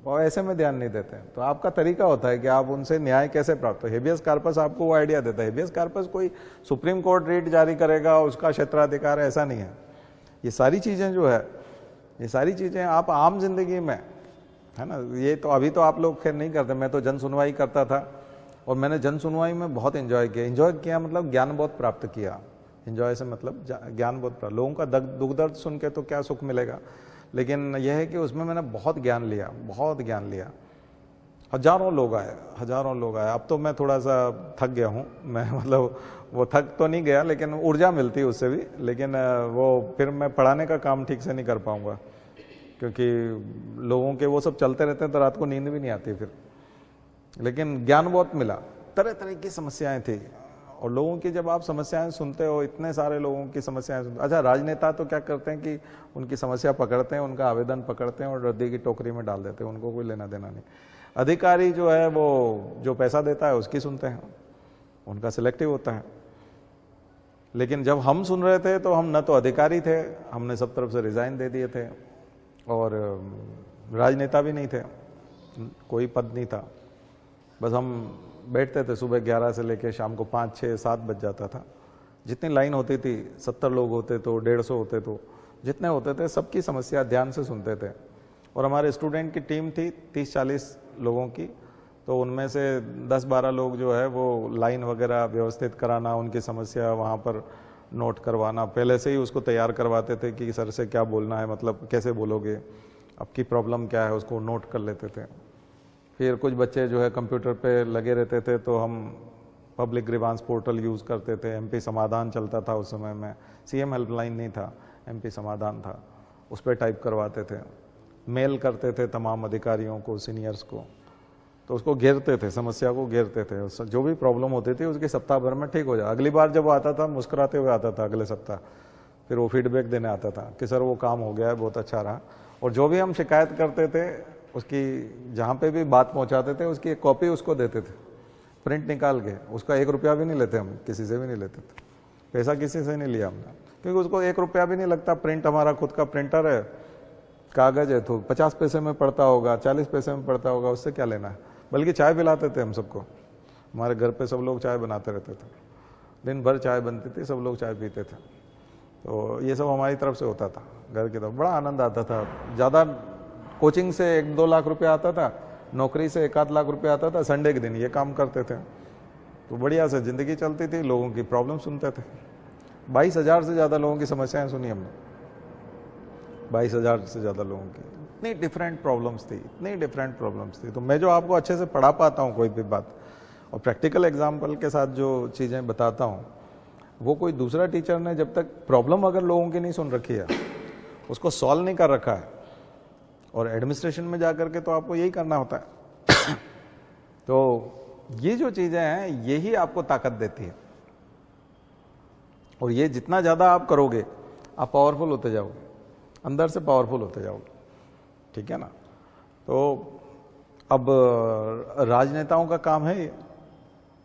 और ऐसे में ध्यान नहीं देते। तो आपका तरीका होता है कि आप उनसे न्याय कैसे प्राप्त हो। हेबियस कार्पस आपको वो आइडिया देता है। हेबियस कार्पस कोई सुप्रीम कोर्ट रीट जारी करेगा, उसका क्षेत्राधिकार, ऐसा नहीं है। ये सारी चीजें जो है, ये सारी चीजें आप आम जिंदगी में, है ना, ये तो अभी तो आप लोग खैर नहीं करते, मैं तो जन सुनवाई करता था और मैंने जन सुनवाई में बहुत एंजॉय किया, मतलब ज्ञान बहुत प्राप्त किया। एंजॉय से मतलब ज्ञान बहुत प्राप्त, लोगों का दुख दर्द सुन के तो क्या सुख मिलेगा, लेकिन यह है कि उसमें मैंने बहुत ज्ञान लिया, बहुत ज्ञान लिया। हजारों लोग आए। अब तो मैं थोड़ा सा थक गया हूँ मैं, मतलब वो थक तो नहीं गया, लेकिन ऊर्जा मिलती है उससे भी, लेकिन वो फिर मैं पढ़ाने का काम ठीक से नहीं कर पाऊंगा, क्योंकि लोगों के वो सब चलते रहते हैं तो रात को नींद भी नहीं आती फिर। लेकिन ज्ञान बहुत मिला, तरह तरह की समस्याएं थी, और लोगों की जब आप समस्याएं सुनते हो, इतने सारे लोगों की समस्याएं सुनते। अच्छा, राजनेता तो क्या करते हैं कि उनकी समस्या पकड़ते हैं, उनका आवेदन पकड़ते हैं और रद्दी की टोकरी में डाल देते हैं, उनको कोई लेना देना नहीं। अधिकारी जो है वो जो पैसा देता है उसकी सुनते हैं, उनका सिलेक्टिव होता है। लेकिन जब हम सुन रहे थे तो हम न तो अधिकारी थे, हमने सब तरफ से रिजाइन दे दिए थे, और राजनेता भी नहीं थे, कोई पद नहीं था, बस हम बैठते थे सुबह 11 से लेकर शाम को 5, 6, 7 बज जाता था। जितनी लाइन होती थी, 70 लोग होते तो 150 होते तो जितने होते थे, सबकी समस्या ध्यान से सुनते थे। और हमारे स्टूडेंट की टीम थी 30-40 लोगों की, तो उनमें से 10-12 लोग जो है वो लाइन वगैरह व्यवस्थित कराना, उनकी समस्या वहाँ पर नोट करवाना, पहले से ही उसको तैयार करवाते थे कि सर से क्या बोलना है, मतलब कैसे बोलोगे, आपकी प्रॉब्लम क्या है, उसको नोट कर लेते थे। फिर कुछ बच्चे जो है कंप्यूटर पे लगे रहते थे, तो हम पब्लिक ग्रीवांस पोर्टल यूज़ करते थे। एमपी समाधान चलता था उस समय में, सीएम हेल्पलाइन नहीं था, एमपी समाधान था, उस पर टाइप करवाते थे, मेल करते थे तमाम अधिकारियों को, सीनियर्स को, तो उसको घेरते थे, समस्या को घेरते थे। जो भी प्रॉब्लम होती थी उसके सप्ताह भर में ठीक हो जाए। अगली बार जब वो आता था मुस्कुराते हुए आता था अगले सप्ताह, फिर वो फीडबैक देने आता था कि सर वो काम हो गया है, बहुत अच्छा रहा। और जो भी हम शिकायत करते थे उसकी, जहाँ पे भी बात पहुँचाते थे, उसकी एक कॉपी उसको देते थे प्रिंट निकाल के। उसका 1 रुपया भी नहीं लेते हम, किसी से भी नहीं लेते थे, पैसा किसी से नहीं लिया हमने, क्योंकि उसको 1 रुपया भी नहीं लगता। प्रिंट हमारा खुद का प्रिंटर है, कागज है, तो 50 पैसे में पड़ता होगा, 40 पैसे में पड़ता होगा, उससे क्या लेना है। बल्कि चाय पिलाते थे हम सबको, हमारे घर पे सब लोग चाय बनाते रहते थे, दिन भर चाय बनती थी, सब लोग चाय पीते थे। तो ये सब हमारी तरफ से होता था, घर की तरफ। बड़ा आनंद आता था। ज़्यादा कोचिंग से 1-2 लाख रुपया आता था, नौकरी से 1-8 लाख रुपया आता था। संडे के दिन ये काम करते थे, तो बढ़िया से ज़िंदगी चलती थी, लोगों की प्रॉब्लम सुनते थे। 22,000 से ज़्यादा लोगों की समस्याएं सुनी हमने, 22,000 से ज़्यादा लोगों की। इतनी डिफरेंट प्रॉब्लम्स थी। तो मैं जो आपको अच्छे से पढ़ा पाता हूँ कोई भी बात, और प्रैक्टिकल एग्जाम्पल के साथ जो चीज़ें बताता हूँ, वो कोई दूसरा टीचर ने जब तक प्रॉब्लम अगर लोगों की नहीं सुन रखी है, उसको सॉल्व नहीं कर रखा है, और एडमिनिस्ट्रेशन में जाकर के तो आपको यही करना होता है। तो ये जो चीज़ें हैं, यही आपको ताकत देती है, और ये जितना ज़्यादा आप करोगे, आप पावरफुल होते जाओगे, अंदर से पावरफुल होते जाओगे, ठीक है ना। तो अब राजनेताओं का काम है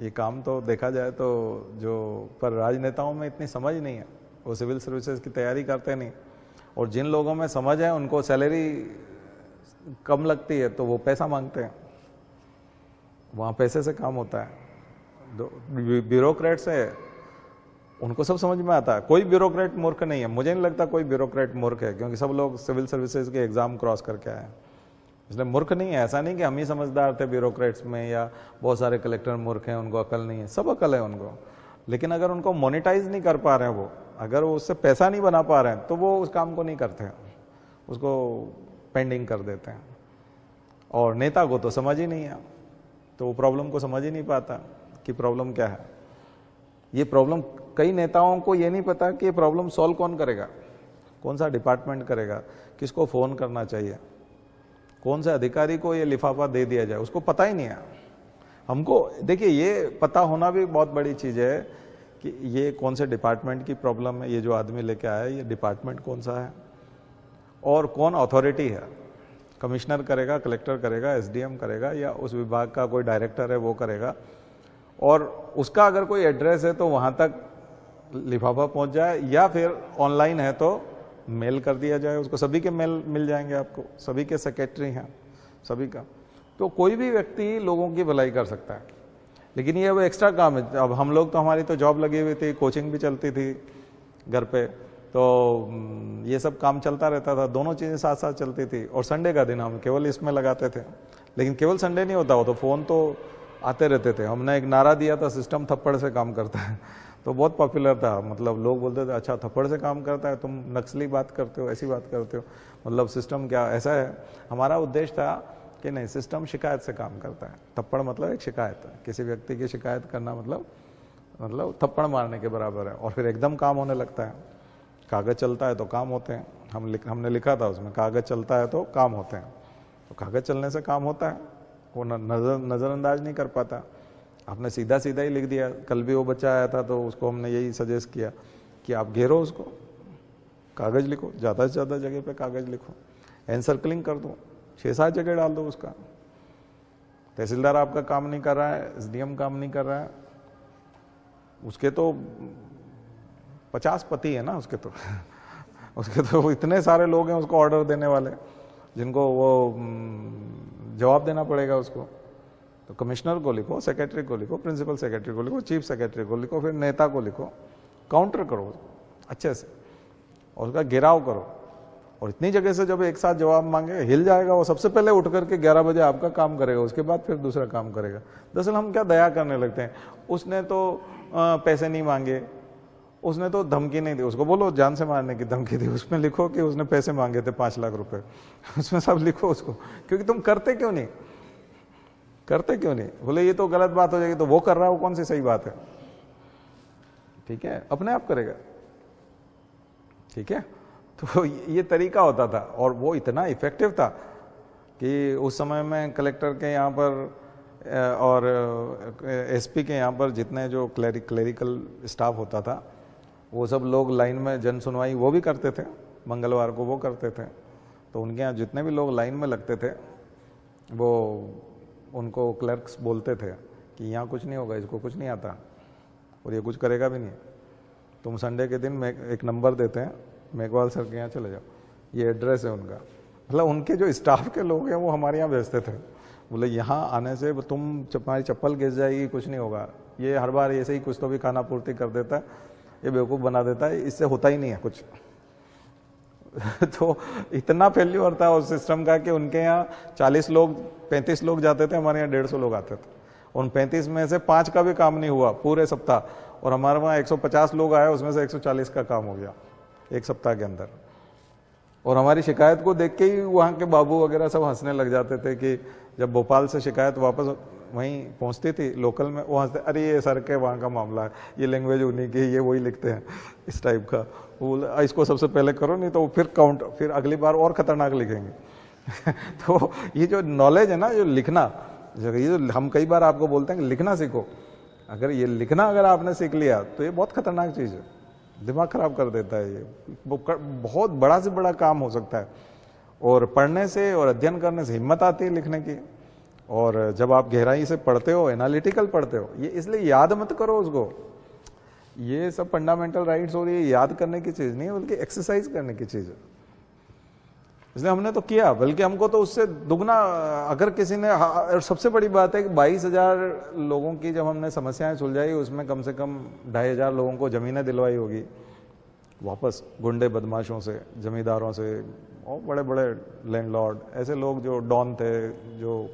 ये काम, तो देखा जाए तो जो, पर राजनेताओं में इतनी समझ नहीं है, वो सिविल सर्विसेज की तैयारी करते नहीं, और जिन लोगों में समझ है उनको सैलरी कम लगती है तो वो पैसा मांगते हैं, वहाँ पैसे से काम होता है। ब्यूरोक्रेट्स है, उनको सब समझ में आता है। कोई ब्यूरोक्रेट मूर्ख नहीं है, मुझे नहीं लगता कोई ब्यूरोक्रेट मूर्ख है, क्योंकि सब लोग सिविल सर्विसेज के एग्जाम क्रॉस करके आए हैं, इसलिए मूर्ख नहीं है, ऐसा नहीं कि हम ही समझदार थे ब्यूरोक्रेट्स में या बहुत सारे कलेक्टर मूर्ख हैं, उनको अकल नहीं है, सब अकल है उनको। लेकिन अगर उनको मोनेटाइज नहीं कर पा रहे हैं वो, अगर वो उससे पैसा नहीं बना पा रहे हैं, तो वो उस काम को नहीं करते हैं, उसको पेंडिंग कर देते हैं। और नेता को तो समझ ही नहीं है, तो वो प्रॉब्लम को समझ ही नहीं पाता कि प्रॉब्लम क्या है। ये प्रॉब्लम, कई नेताओं को ये नहीं पता कि ये प्रॉब्लम सॉल्व कौन करेगा, कौन सा डिपार्टमेंट करेगा, किसको फ़ोन करना चाहिए, कौन से अधिकारी को ये लिफाफा दे दिया जाए, उसको पता ही नहीं है। हमको देखिए, ये पता होना भी बहुत बड़ी चीज़ है कि ये कौन से डिपार्टमेंट की प्रॉब्लम है, ये जो आदमी लेके आया है ये डिपार्टमेंट कौन सा है और कौन अथॉरिटी है। कमिश्नर करेगा, कलेक्टर करेगा, एसडीएम करेगा, या उस विभाग का कोई डायरेक्टर है वो करेगा। और उसका अगर कोई एड्रेस है तो वहाँ तक लिफाफा पहुँच जाए, या फिर ऑनलाइन है तो मेल कर दिया जाए उसको। सभी के मेल मिल जाएंगे आपको, सभी के सेक्रेटरी हैं, सभी का। तो कोई भी व्यक्ति लोगों की भलाई कर सकता है। लेकिन ये वो एक्स्ट्रा काम है। अब हम लोग तो, हमारी तो जॉब लगी हुई थी, कोचिंग भी चलती थी घर पे, तो ये सब काम चलता रहता था, दोनों चीज़ें साथ साथ चलती थी। और संडे का दिन हम केवल इसमें लगाते थे। लेकिन केवल संडे नहीं होता, वो तो फ़ोन तो आते रहते थे। हमने एक नारा दिया था, सिस्टम थप्पड़ से काम करता है, तो बहुत पॉपुलर था। मतलब लोग बोलते थे, अच्छा थप्पड़ से काम करता है, तुम नक्सली बात करते हो, ऐसी बात करते हो, मतलब सिस्टम क्या ऐसा है। हमारा उद्देश्य था कि नहीं, सिस्टम शिकायत से काम करता है। थप्पड़ मतलब एक शिकायत है, किसी व्यक्ति की शिकायत करना मतलब थप्पड़ मारने के बराबर है। और फिर एकदम काम होने लगता है। कागज़ चलता है तो काम होते हैं। हमने लिखा था उसमें, कागज़ चलता है तो काम होते हैं। तो कागज़ चलने से काम होता है, वो नज़रअंदाज नहीं कर पाता। आपने सीधा सीधा ही लिख दिया। कल भी वो बच्चा आया था तो उसको हमने यही सजेस्ट किया कि आप घेरो उसको, कागज़ लिखो, ज़्यादा से ज़्यादा जगह पे कागज़ लिखो, एनसर्कलिंग कर दो, 6-7 जगह डाल दो उसका। तहसीलदार आपका काम नहीं कर रहा है, एसडीएम काम नहीं कर रहा है, उसके तो 50 पति है ना उसके तो उसके तो इतने सारे लोग हैं उसको ऑर्डर देने वाले, जिनको वो जवाब देना पड़ेगा उसको। तो कमिश्नर को लिखो, सेक्रेटरी को लिखो, प्रिंसिपल सेक्रेटरी को लिखो, चीफ सेक्रेटरी को लिखो, फिर नेता को लिखो, काउंटर करो अच्छे से और उसका घेराव करो। और इतनी जगह से जब एक साथ जवाब मांगे, हिल जाएगा वो। सबसे पहले उठ करके 11 बजे आपका काम करेगा, उसके बाद फिर दूसरा काम करेगा। दरअसल हम क्या दया करने लगते हैं, उसने तो पैसे नहीं मांगे, उसने तो धमकी नहीं दी, उसको बोलो जान से मारने की धमकी दी, उसमें लिखो कि उसने पैसे मांगे थे 5 लाख रुपए, उसमें सब लिखो उसको। क्योंकि तुम करते क्यों नहीं, करते क्यों नहीं? बोले ये तो गलत बात हो जाएगी, तो वो कर रहा है वो कौन सी सही बात है? ठीक है, अपने आप करेगा। ठीक है, तो ये तरीका होता था और वो इतना इफेक्टिव था कि उस समय में कलेक्टर के यहाँ पर और एसपी के यहाँ पर जितने जो क्लेरिकल स्टाफ होता था, वो सब लोग लाइन में जन सुनवाई वो भी करते थे, मंगलवार को वो करते थे। तो उनके यहाँ जितने भी लोग लाइन में लगते थे, वो उनको क्लर्क्स बोलते थे कि यहाँ कुछ नहीं होगा, इसको कुछ नहीं आता और ये कुछ करेगा भी नहीं। तुम संडे के दिन एक नंबर देते हैं, मेघवाल सर के यहाँ चले जाओ, ये एड्रेस है उनका। मतलब उनके जो स्टाफ के लोग हैं वो हमारे यहाँ भेजते थे। बोले यहाँ आने से तुम्हारी चप्पल गिर जाएगी, कुछ नहीं होगा, ये हर बार ऐसे ही कुछ तो भी खाना पूर्ति कर देता है, ये बेवकूफ़ बना देता है, इससे होता ही नहीं है कुछ। तो इतना फेल्यूर था उस सिस्टम का कि उनके यहाँ 40 लोग 35 लोग जाते थे, हमारे यहाँ 150 लोग आते थे। उन 35 में से 5 का भी काम नहीं हुआ पूरे सप्ताह, और हमारे वहाँ 150 लोग आए, उसमें से 140 का काम हो गया एक सप्ताह के अंदर। और हमारी शिकायत को देख के ही वहाँ के बाबू वगैरह सब हंसने लग जाते थे कि जब भोपाल से शिकायत वापस वहीं पहुँचती थी लोकल में, वो हंसते, अरे ये सर के वहाँ का मामला है, ये लैंग्वेज उन्हीं की, ये वही लिखते हैं इस टाइप का, वो इसको सबसे पहले करो नहीं तो फिर अगली बार और खतरनाक लिखेंगे। तो ये जो नॉलेज है ना, जो लिखना, ये जो हम कई बार आपको बोलते हैं कि लिखना सीखो, अगर ये लिखना अगर आपने सीख लिया तो ये बहुत खतरनाक चीज़ है, दिमाग खराब कर देता है। ये बहुत बड़ा से बड़ा काम हो सकता है। और पढ़ने से और अध्ययन करने से हिम्मत आती है लिखने की। और जब आप गहराई से पढ़ते हो, एनालिटिकल पढ़ते हो, ये इसलिए याद मत करो उसको, ये सब फंडामेंटल राइट्स और ये याद करने की चीज़ नहीं है, बल्कि एक्सरसाइज करने की चीज़ है। इसलिए हमने तो किया, बल्कि हमको तो उससे दुगना, अगर किसी ने, और सबसे बड़ी बात है कि 22,000 लोगों की जब हमने समस्याएं सुलझाई, उसमें कम से कम 2,500 लोगों को ज़मीनें दिलवाई होगी वापस, गुंडे बदमाशों से, जमींदारों से, और बड़े बड़े लैंडलॉर्ड, ऐसे लोग जो डॉन थे, जो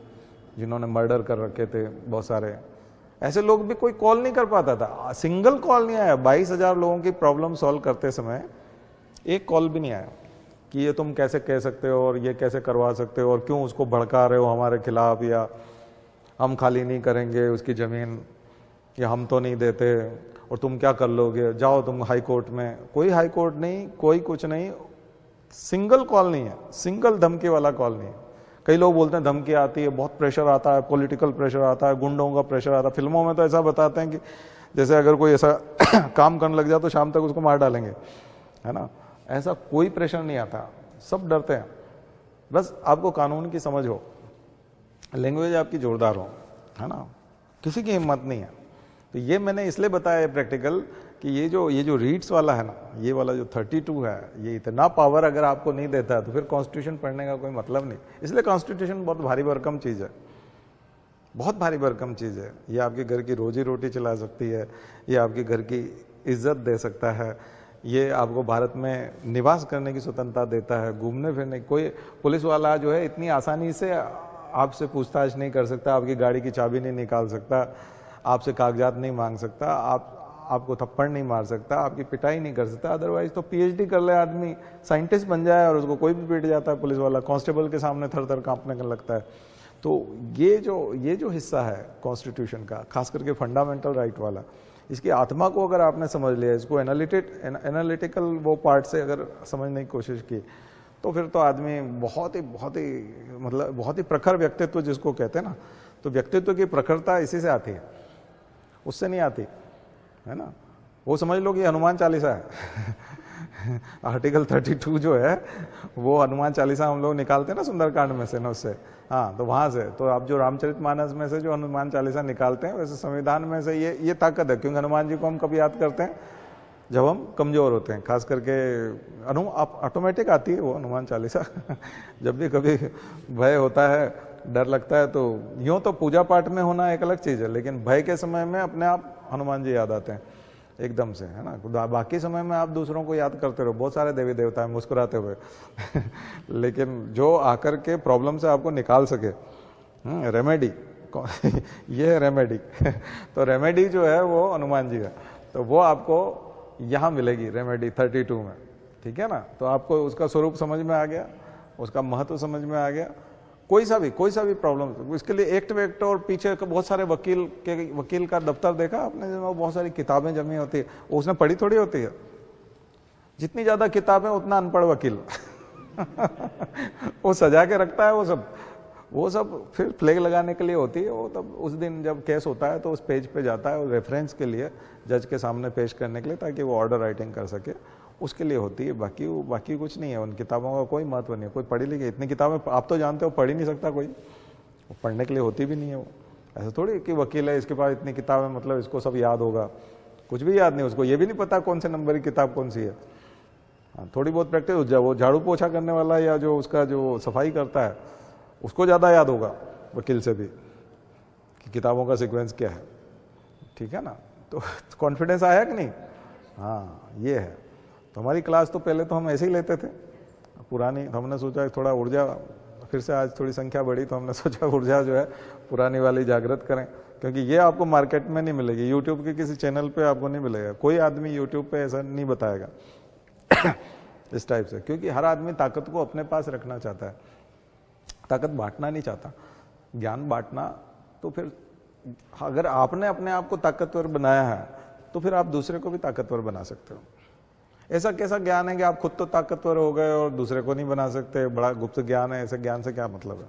जिन्होंने मर्डर कर रखे थे बहुत सारे, ऐसे लोग भी कोई कॉल नहीं कर पाता था। सिंगल कॉल नहीं आया 22,000 लोगों की प्रॉब्लम सॉल्व करते समय, एक कॉल भी नहीं आया कि ये तुम कैसे कह सकते हो और ये कैसे करवा सकते हो और क्यों उसको भड़का रहे हो हमारे खिलाफ, या हम खाली नहीं करेंगे उसकी ज़मीन, या हम तो नहीं देते और तुम क्या कर लोगे, जाओ तुम हाई कोर्ट में। कोई हाई कोर्ट नहीं, कोई कुछ नहीं, सिंगल कॉल नहीं है, सिंगल धमकी वाला कॉल नहीं है। कई लोग बोलते हैं धमकी आती है, बहुत प्रेशर आता है, पॉलिटिकल प्रेशर आता है, गुंडों का प्रेशर आता है। फिल्मों में तो ऐसा बताते हैं कि जैसे अगर कोई ऐसा काम करने लग जाए तो शाम तक उसको मार डालेंगे, है ना। ऐसा कोई प्रेशर नहीं आता, सब डरते हैं। बस आपको कानून की समझ हो, लैंग्वेज आपकी जोरदार हो, है ना, किसी की हिम्मत नहीं है। तो ये मैंने इसलिए बताया प्रैक्टिकल कि ये जो रीड्स वाला है ना, ये वाला जो 32 है, ये इतना पावर अगर आपको नहीं देता है तो फिर कॉन्स्टिट्यूशन पढ़ने का कोई मतलब नहीं। इसलिए कॉन्स्टिट्यूशन बहुत भारी भरकम चीज़ है, बहुत भारी भरकम चीज़ है। ये आपके घर की रोजी रोटी चला सकती है, ये आपके घर की इज्जत दे सकता है, ये आपको भारत में निवास करने की स्वतंत्रता देता है, घूमने फिरने। कोई पुलिस वाला जो है इतनी आसानी से आपसे पूछताछ नहीं कर सकता, आपकी गाड़ी की चाबी नहीं निकाल सकता, आपसे कागजात नहीं मांग सकता, आपको थप्पड़ नहीं मार सकता, आपकी पिटाई नहीं कर सकता। अदरवाइज तो पीएचडी कर ले आदमी, साइंटिस्ट बन जाए और उसको कोई भी पीट जाता है पुलिस वाला, कांस्टेबल के सामने थर थर कांपने का लगता है। तो ये जो हिस्सा है कॉन्स्टिट्यूशन का, खास करके फंडामेंटल राइट वाला, इसकी आत्मा को अगर आपने समझ लिया, इसको एनालिटिकल वो पार्ट से अगर समझने की कोशिश की, तो फिर तो आदमी बहुत ही प्रखर व्यक्तित्व जिसको कहते हैं ना, तो व्यक्तित्व की प्रखरता इसी से आती है, उससे नहीं आती, है ना। वो समझ लो कि हनुमान चालीसा है आर्टिकल 32 जो है वो हनुमान चालीसा हम लोग निकालते हैं ना सुंदरकांड में से ना, उससे, हाँ, तो वहां से, तो आप जो रामचरितमानस में से जो हनुमान चालीसा निकालते हैं, वैसे संविधान में से ये ताकत है। क्योंकि हनुमान जी को हम कब याद करते हैं, जब हम कमजोर होते हैं, खास करके ऑटोमेटिक आती है वो हनुमान चालीसा जब भी कभी भय होता है, डर लगता है, तो यूं तो पूजा पाठ में होना एक अलग चीज है, लेकिन भय के समय में अपने आप हनुमान जी याद आते हैं एकदम से, है ना। बाकी समय में आप दूसरों को याद करते रहो, बहुत सारे देवी देवता हैं मुस्कुराते हुए लेकिन जो आकर के प्रॉब्लम से आपको निकाल सके, रेमेडी ये है रेमेडी तो रेमेडी जो है वो हनुमान जी है, तो वो आपको यहाँ मिलेगी रेमेडी 32 में, ठीक है ना। तो आपको उसका स्वरूप समझ में आ गया, उसका महत्व समझ में आ गया। कोई सा भी प्रॉब्लम, इसके लिए एक्ट और पीछे बहुत सारे वकील का दफ्तर देखा आपने, जिसमें बहुत सारी किताबें जमी होती है, उसने पढ़ी थोड़ी होती है। जितनी ज्यादा किताबें उतना अनपढ़ वकील वो सजा के रखता है वो सब फिर फ्लैग लगाने के लिए होती है। वो तब उस दिन जब केस होता है तो उस पेज पे जाता है रेफरेंस के लिए, जज के सामने पेश करने के लिए, ताकि वो ऑर्डर राइटिंग कर सके, उसके लिए होती है। बाकी कुछ नहीं है, उन किताबों का कोई महत्व नहीं है। कोई पढ़ी लिखी इतनी किताबें आप तो जानते हो, पढ़ ही नहीं सकता कोई, वो पढ़ने के लिए होती भी नहीं है। वो ऐसा थोड़ी कि वकील है इसके पास इतनी किताबें, मतलब इसको सब याद होगा, कुछ भी याद नहीं उसको, ये भी नहीं पता कौन से नंबर की किताब कौन सी है। हाँ, थोड़ी बहुत प्रैक्टिस हो जाए, वो झाड़ू पोछा करने वाला या जो उसका जो सफाई करता है उसको ज़्यादा याद होगा वकील से भी कि किताबों का सीक्वेंस क्या है, ठीक है ना। तो कॉन्फिडेंस आया कि नहीं, हाँ ये है। तो हमारी क्लास तो पहले तो हम ऐसे ही लेते थे पुरानी, तो हमने सोचा थोड़ा ऊर्जा, फिर से आज थोड़ी संख्या बढ़ी तो हमने सोचा ऊर्जा जो है पुरानी वाली जागृत करें, क्योंकि ये आपको मार्केट में नहीं मिलेगी, यूट्यूब के किसी चैनल पे आपको नहीं मिलेगा, कोई आदमी यूट्यूब पे ऐसा नहीं बताएगा इस टाइप से। क्योंकि हर आदमी ताकत को अपने पास रखना चाहता है, ताकत बांटना नहीं चाहता, ज्ञान बांटना। तो फिर अगर आपने अपने आप को ताकतवर बनाया है तो फिर आप दूसरे को भी ताकतवर बना सकते हो। ऐसा कैसा ज्ञान है कि आप खुद तो ताकतवर हो गए और दूसरे को नहीं बना सकते, बड़ा गुप्त ज्ञान है, ऐसे ज्ञान से क्या मतलब है?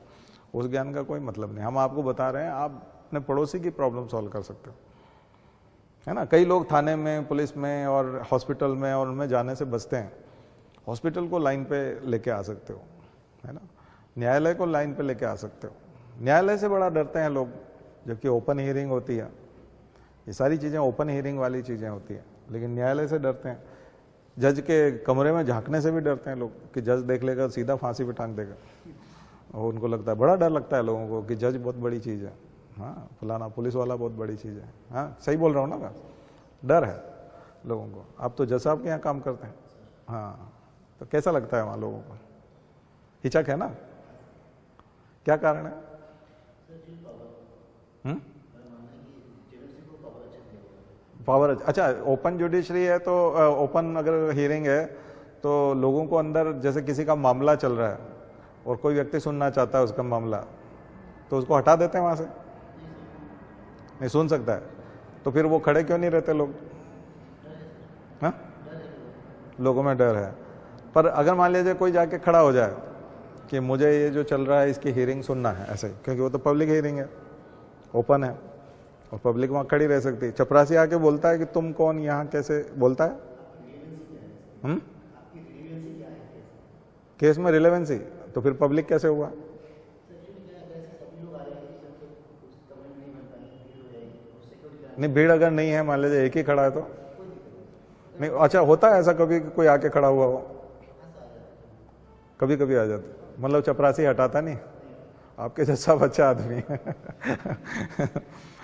उस ज्ञान का कोई मतलब नहीं। हम आपको बता रहे हैं आप अपने पड़ोसी की प्रॉब्लम सॉल्व कर सकते हो, है ना। कई लोग थाने में, पुलिस में और हॉस्पिटल में और उनमें जाने से बचते हैं। हॉस्पिटल को लाइन पे लेके आ सकते हो, है ना। न्यायालय को लाइन पे लेके आ सकते हो। न्यायालय से बड़ा डरते हैं लोग, जबकि ओपन हियरिंग होती है, ये सारी चीज़ें ओपन हियरिंग वाली चीज़ें होती हैं, लेकिन न्यायालय से डरते हैं। जज के कमरे में झांकने से भी डरते हैं लोग कि जज देख लेगा सीधा फांसी पे टांग देगा, और उनको लगता है, बड़ा डर लगता है लोगों को कि जज बहुत बड़ी चीज़ है, हाँ फलाना पुलिस वाला बहुत बड़ी चीज़ है। हाँ सही बोल रहा हूँ ना मैं, डर है लोगों को। आप तो जज साहब के यहाँ काम करते हैं, हाँ, तो कैसा लगता है वहाँ लोगों को? हिचक है ना, क्या कारण है? पावर, अच्छा ओपन जुडिशरी है तो ओपन अगर हियरिंग है तो लोगों को अंदर, जैसे किसी का मामला चल रहा है और कोई व्यक्ति सुनना चाहता है उसका मामला, तो उसको हटा देते हैं वहां से, नहीं सुन सकता है, तो फिर वो खड़े क्यों नहीं रहते लोग? हाँ, लोगों में डर है। पर अगर मान लीजिए कोई जाके खड़ा हो जाए कि मुझे ये जो चल रहा है इसकी हियरिंग सुनना है, ऐसे, क्योंकि वो तो पब्लिक हियरिंग है, ओपन है और पब्लिक वहां खड़ी रह सकती है। चपरासी आके बोलता है कि तुम कौन, यहाँ कैसे बोलता है? केस में रिलेवेंसी, तो फिर पब्लिक कैसे हुआ? नहीं, भीड़ अगर नहीं है, मान लीजिए एक ही खड़ा है तो नहीं, अच्छा होता है ऐसा कभी कोई आके खड़ा हुआ हो? कभी कभी आ जाता, मतलब चपरासी हटाता नहीं, आपके जैसा बच्चा आदमी है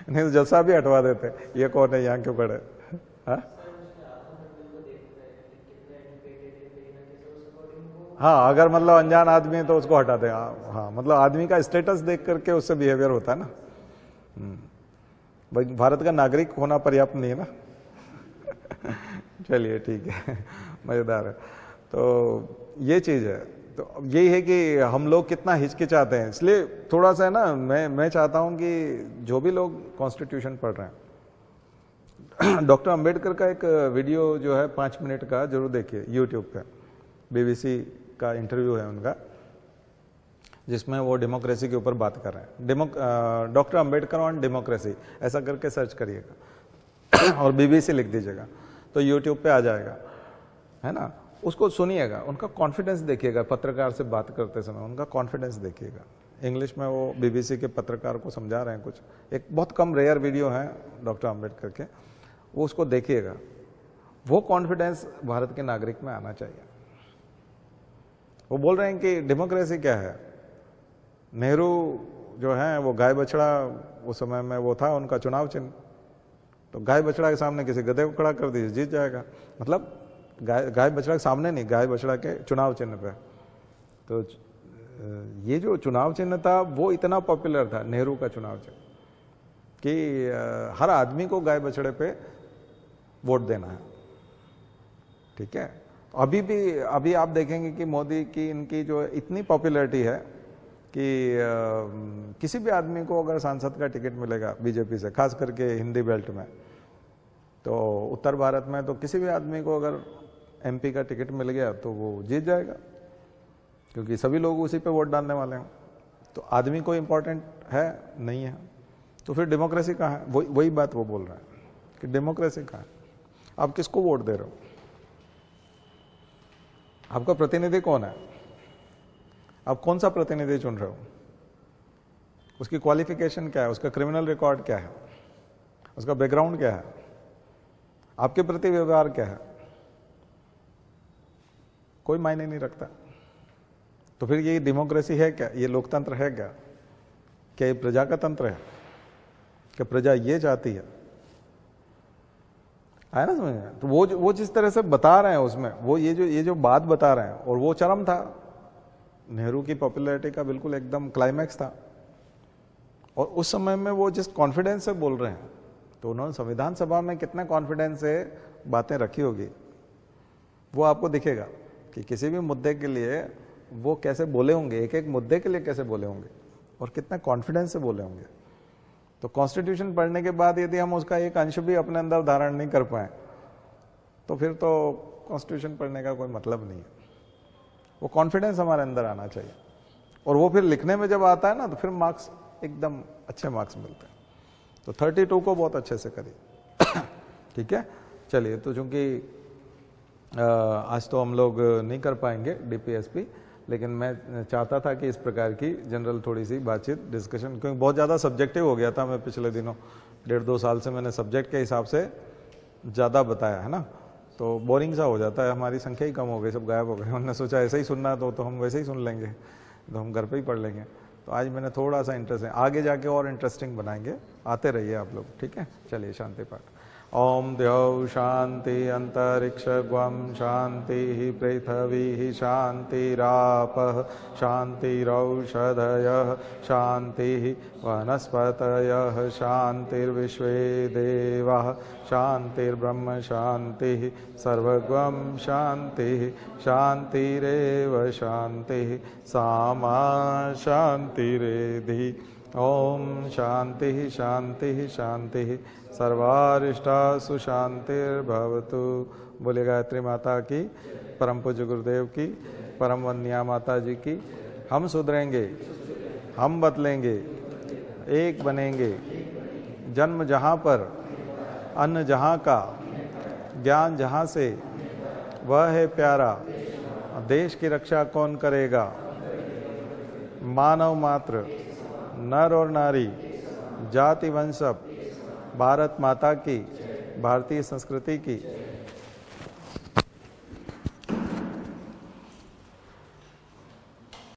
नहीं तो जैसा भी हटवा देते, ये कौन है, यहाँ क्यों खड़े? हाँ, अगर मतलब अनजान आदमी है तो उसको हटा दे। हाँ, मतलब आदमी का स्टेटस देख करके उससे बिहेवियर होता है ना। भाई भारत का नागरिक होना पर्याप्त नहीं है ना चलिए ठीक है, मजेदार है। तो ये चीज है, तो यही है कि हम लोग कितना हिचकिचाते हैं, इसलिए थोड़ा सा है ना, मैं चाहता हूं कि जो भी लोग कॉन्स्टिट्यूशन पढ़ रहे हैं डॉक्टर अंबेडकर का एक वीडियो जो है 5 मिनट का जरूर देखिए यूट्यूब पे, बीबीसी का इंटरव्यू है उनका, जिसमें वो डेमोक्रेसी के ऊपर बात कर रहे हैं। डॉक्टर अंबेडकर ऑन डेमोक्रेसी ऐसा करके सर्च करिएगा और बीबीसी लिख दीजिएगा तो यूट्यूब पे आ जाएगा, है ना। उसको सुनिएगा, उनका कॉन्फिडेंस देखिएगा, पत्रकार से बात करते समय उनका कॉन्फिडेंस देखिएगा। इंग्लिश में वो बीबीसी के पत्रकार को समझा रहे हैं कुछ, एक बहुत कम रेयर वीडियो है डॉक्टर अंबेडकर के, वो उसको देखिएगा। वो कॉन्फिडेंस भारत के नागरिक में आना चाहिए। वो बोल रहे हैं कि डेमोक्रेसी क्या है। नेहरू जो है वो गाय बछड़ा, उस समय में वो था उनका चुनाव चिन्ह, तो गाय बछड़ा के सामने किसी गधे को खड़ा कर दीजिए, जीत जाएगा। मतलब गाय बछड़ा के सामने नहीं, गाय बछड़ा के चुनाव चिन्ह पे। तो ये जो चुनाव चिन्ह था वो इतना पॉपुलर था, नेहरू का चुनाव चिन्ह, कि हर आदमी को गाय बछड़े पे वोट देना है। ठीक है, अभी आप देखेंगे कि मोदी की इनकी जो इतनी पॉपुलैरिटी है कि किसी भी आदमी को अगर सांसद का टिकट मिलेगा बीजेपी से, खास करके हिंदी बेल्ट में, तो उत्तर भारत में तो किसी भी आदमी को अगर एमपी का टिकट मिल गया तो वो जीत जाएगा, क्योंकि सभी लोग उसी पे वोट डालने वाले हैं। तो आदमी को इम्पोर्टेंट है नहीं है, तो फिर डेमोक्रेसी कहाँ है? वही बात वो बोल रहा है कि डेमोक्रेसी कहाँ है। आप किसको वोट दे रहे हो? आपका प्रतिनिधि कौन है? आप कौन सा प्रतिनिधि चुन रहे हो? उसकी क्वालिफिकेशन क्या है? उसका क्रिमिनल रिकॉर्ड क्या है? उसका बैकग्राउंड क्या है? आपके प्रति व्यवहार क्या है? कोई मायने नहीं रखता। तो फिर ये डेमोक्रेसी है क्या? ये लोकतंत्र है क्या? क्या ये प्रजा का तंत्र है? क्या प्रजा ये चाहती है ना? समझ में? तो वो जिस तरह से बता रहे हैं उसमें, वो ये जो बात बता रहे हैं, और वो चरम था। नेहरू की पॉपुलैरिटी का बिल्कुल एकदम क्लाइमैक्स था। और उस समय में वो जिस कॉन्फिडेंस से बोल रहे हैं, तो उन्होंने संविधान सभा में कितना कॉन्फिडेंस से बातें रखी होगी, वो आपको दिखेगा कि किसी भी मुद्दे के लिए वो कैसे बोले होंगे, एक एक मुद्दे के लिए कैसे बोले होंगे और कितना कॉन्फिडेंस से बोले होंगे। तो कॉन्स्टिट्यूशन पढ़ने के बाद यदि हम उसका एक अंश भी अपने अंदर धारण नहीं कर पाए, तो फिर तो कॉन्स्टिट्यूशन पढ़ने का कोई मतलब नहीं है। वो कॉन्फिडेंस हमारे अंदर आना चाहिए, और वो फिर लिखने में जब आता है ना, तो फिर मार्क्स एकदम अच्छे मार्क्स मिलते हैं। तो 32 को बहुत अच्छे से करिए ठीक है। चलिए, तो चूंकि आज तो हम लोग नहीं कर पाएंगे डीपीएसपी, लेकिन मैं चाहता था कि इस प्रकार की जनरल थोड़ी सी बातचीत, डिस्कशन, क्योंकि बहुत ज़्यादा सब्जेक्टिव हो गया था। मैं पिछले दिनों 1.5-2 साल से मैंने सब्जेक्ट के हिसाब से ज़्यादा बताया है ना, तो बोरिंग सा हो जाता है। हमारी संख्या ही कम हो गई, सब गायब हो गए। उन्होंने सोचा ऐसे ही सुनना तो हम वैसे ही सुन लेंगे, तो हम घर पे ही पढ़ लेंगे। तो आज मैंने थोड़ा सा इंटरेस्ट है, आगे जाके और इंटरेस्टिंग बनाएंगे। आते रहिए आप लोग, ठीक है। चलिए, शांति पाठ। ओम द्यौ शांति अंतरिक्षगं शांति पृथिवी शांतिरापः शांतिरौषधयः शांति वनस्पतयः शांतिर्विश्वे देवाः शांतिर्ब्रह्म शांति सर्वगं शांति शांतिरेव शांति सामा शांतिरेधि। ओम शांति शांति शांति सर्वारिष्टासु शांतिर्भवतु। बोले गायत्री माता की, परम पूज्य गुरुदेव की, परम वंदनीय माता जी की। हम सुधरेंगे, हम बदलेंगे, एक बनेंगे। जन्म जहाँ पर, अन्न जहाँ का, ज्ञान जहाँ से, वह है प्यारा। देश की रक्षा कौन करेगा? मानव मात्र, नर और नारी, जाति वंश, भारत माता की, भारतीय संस्कृति की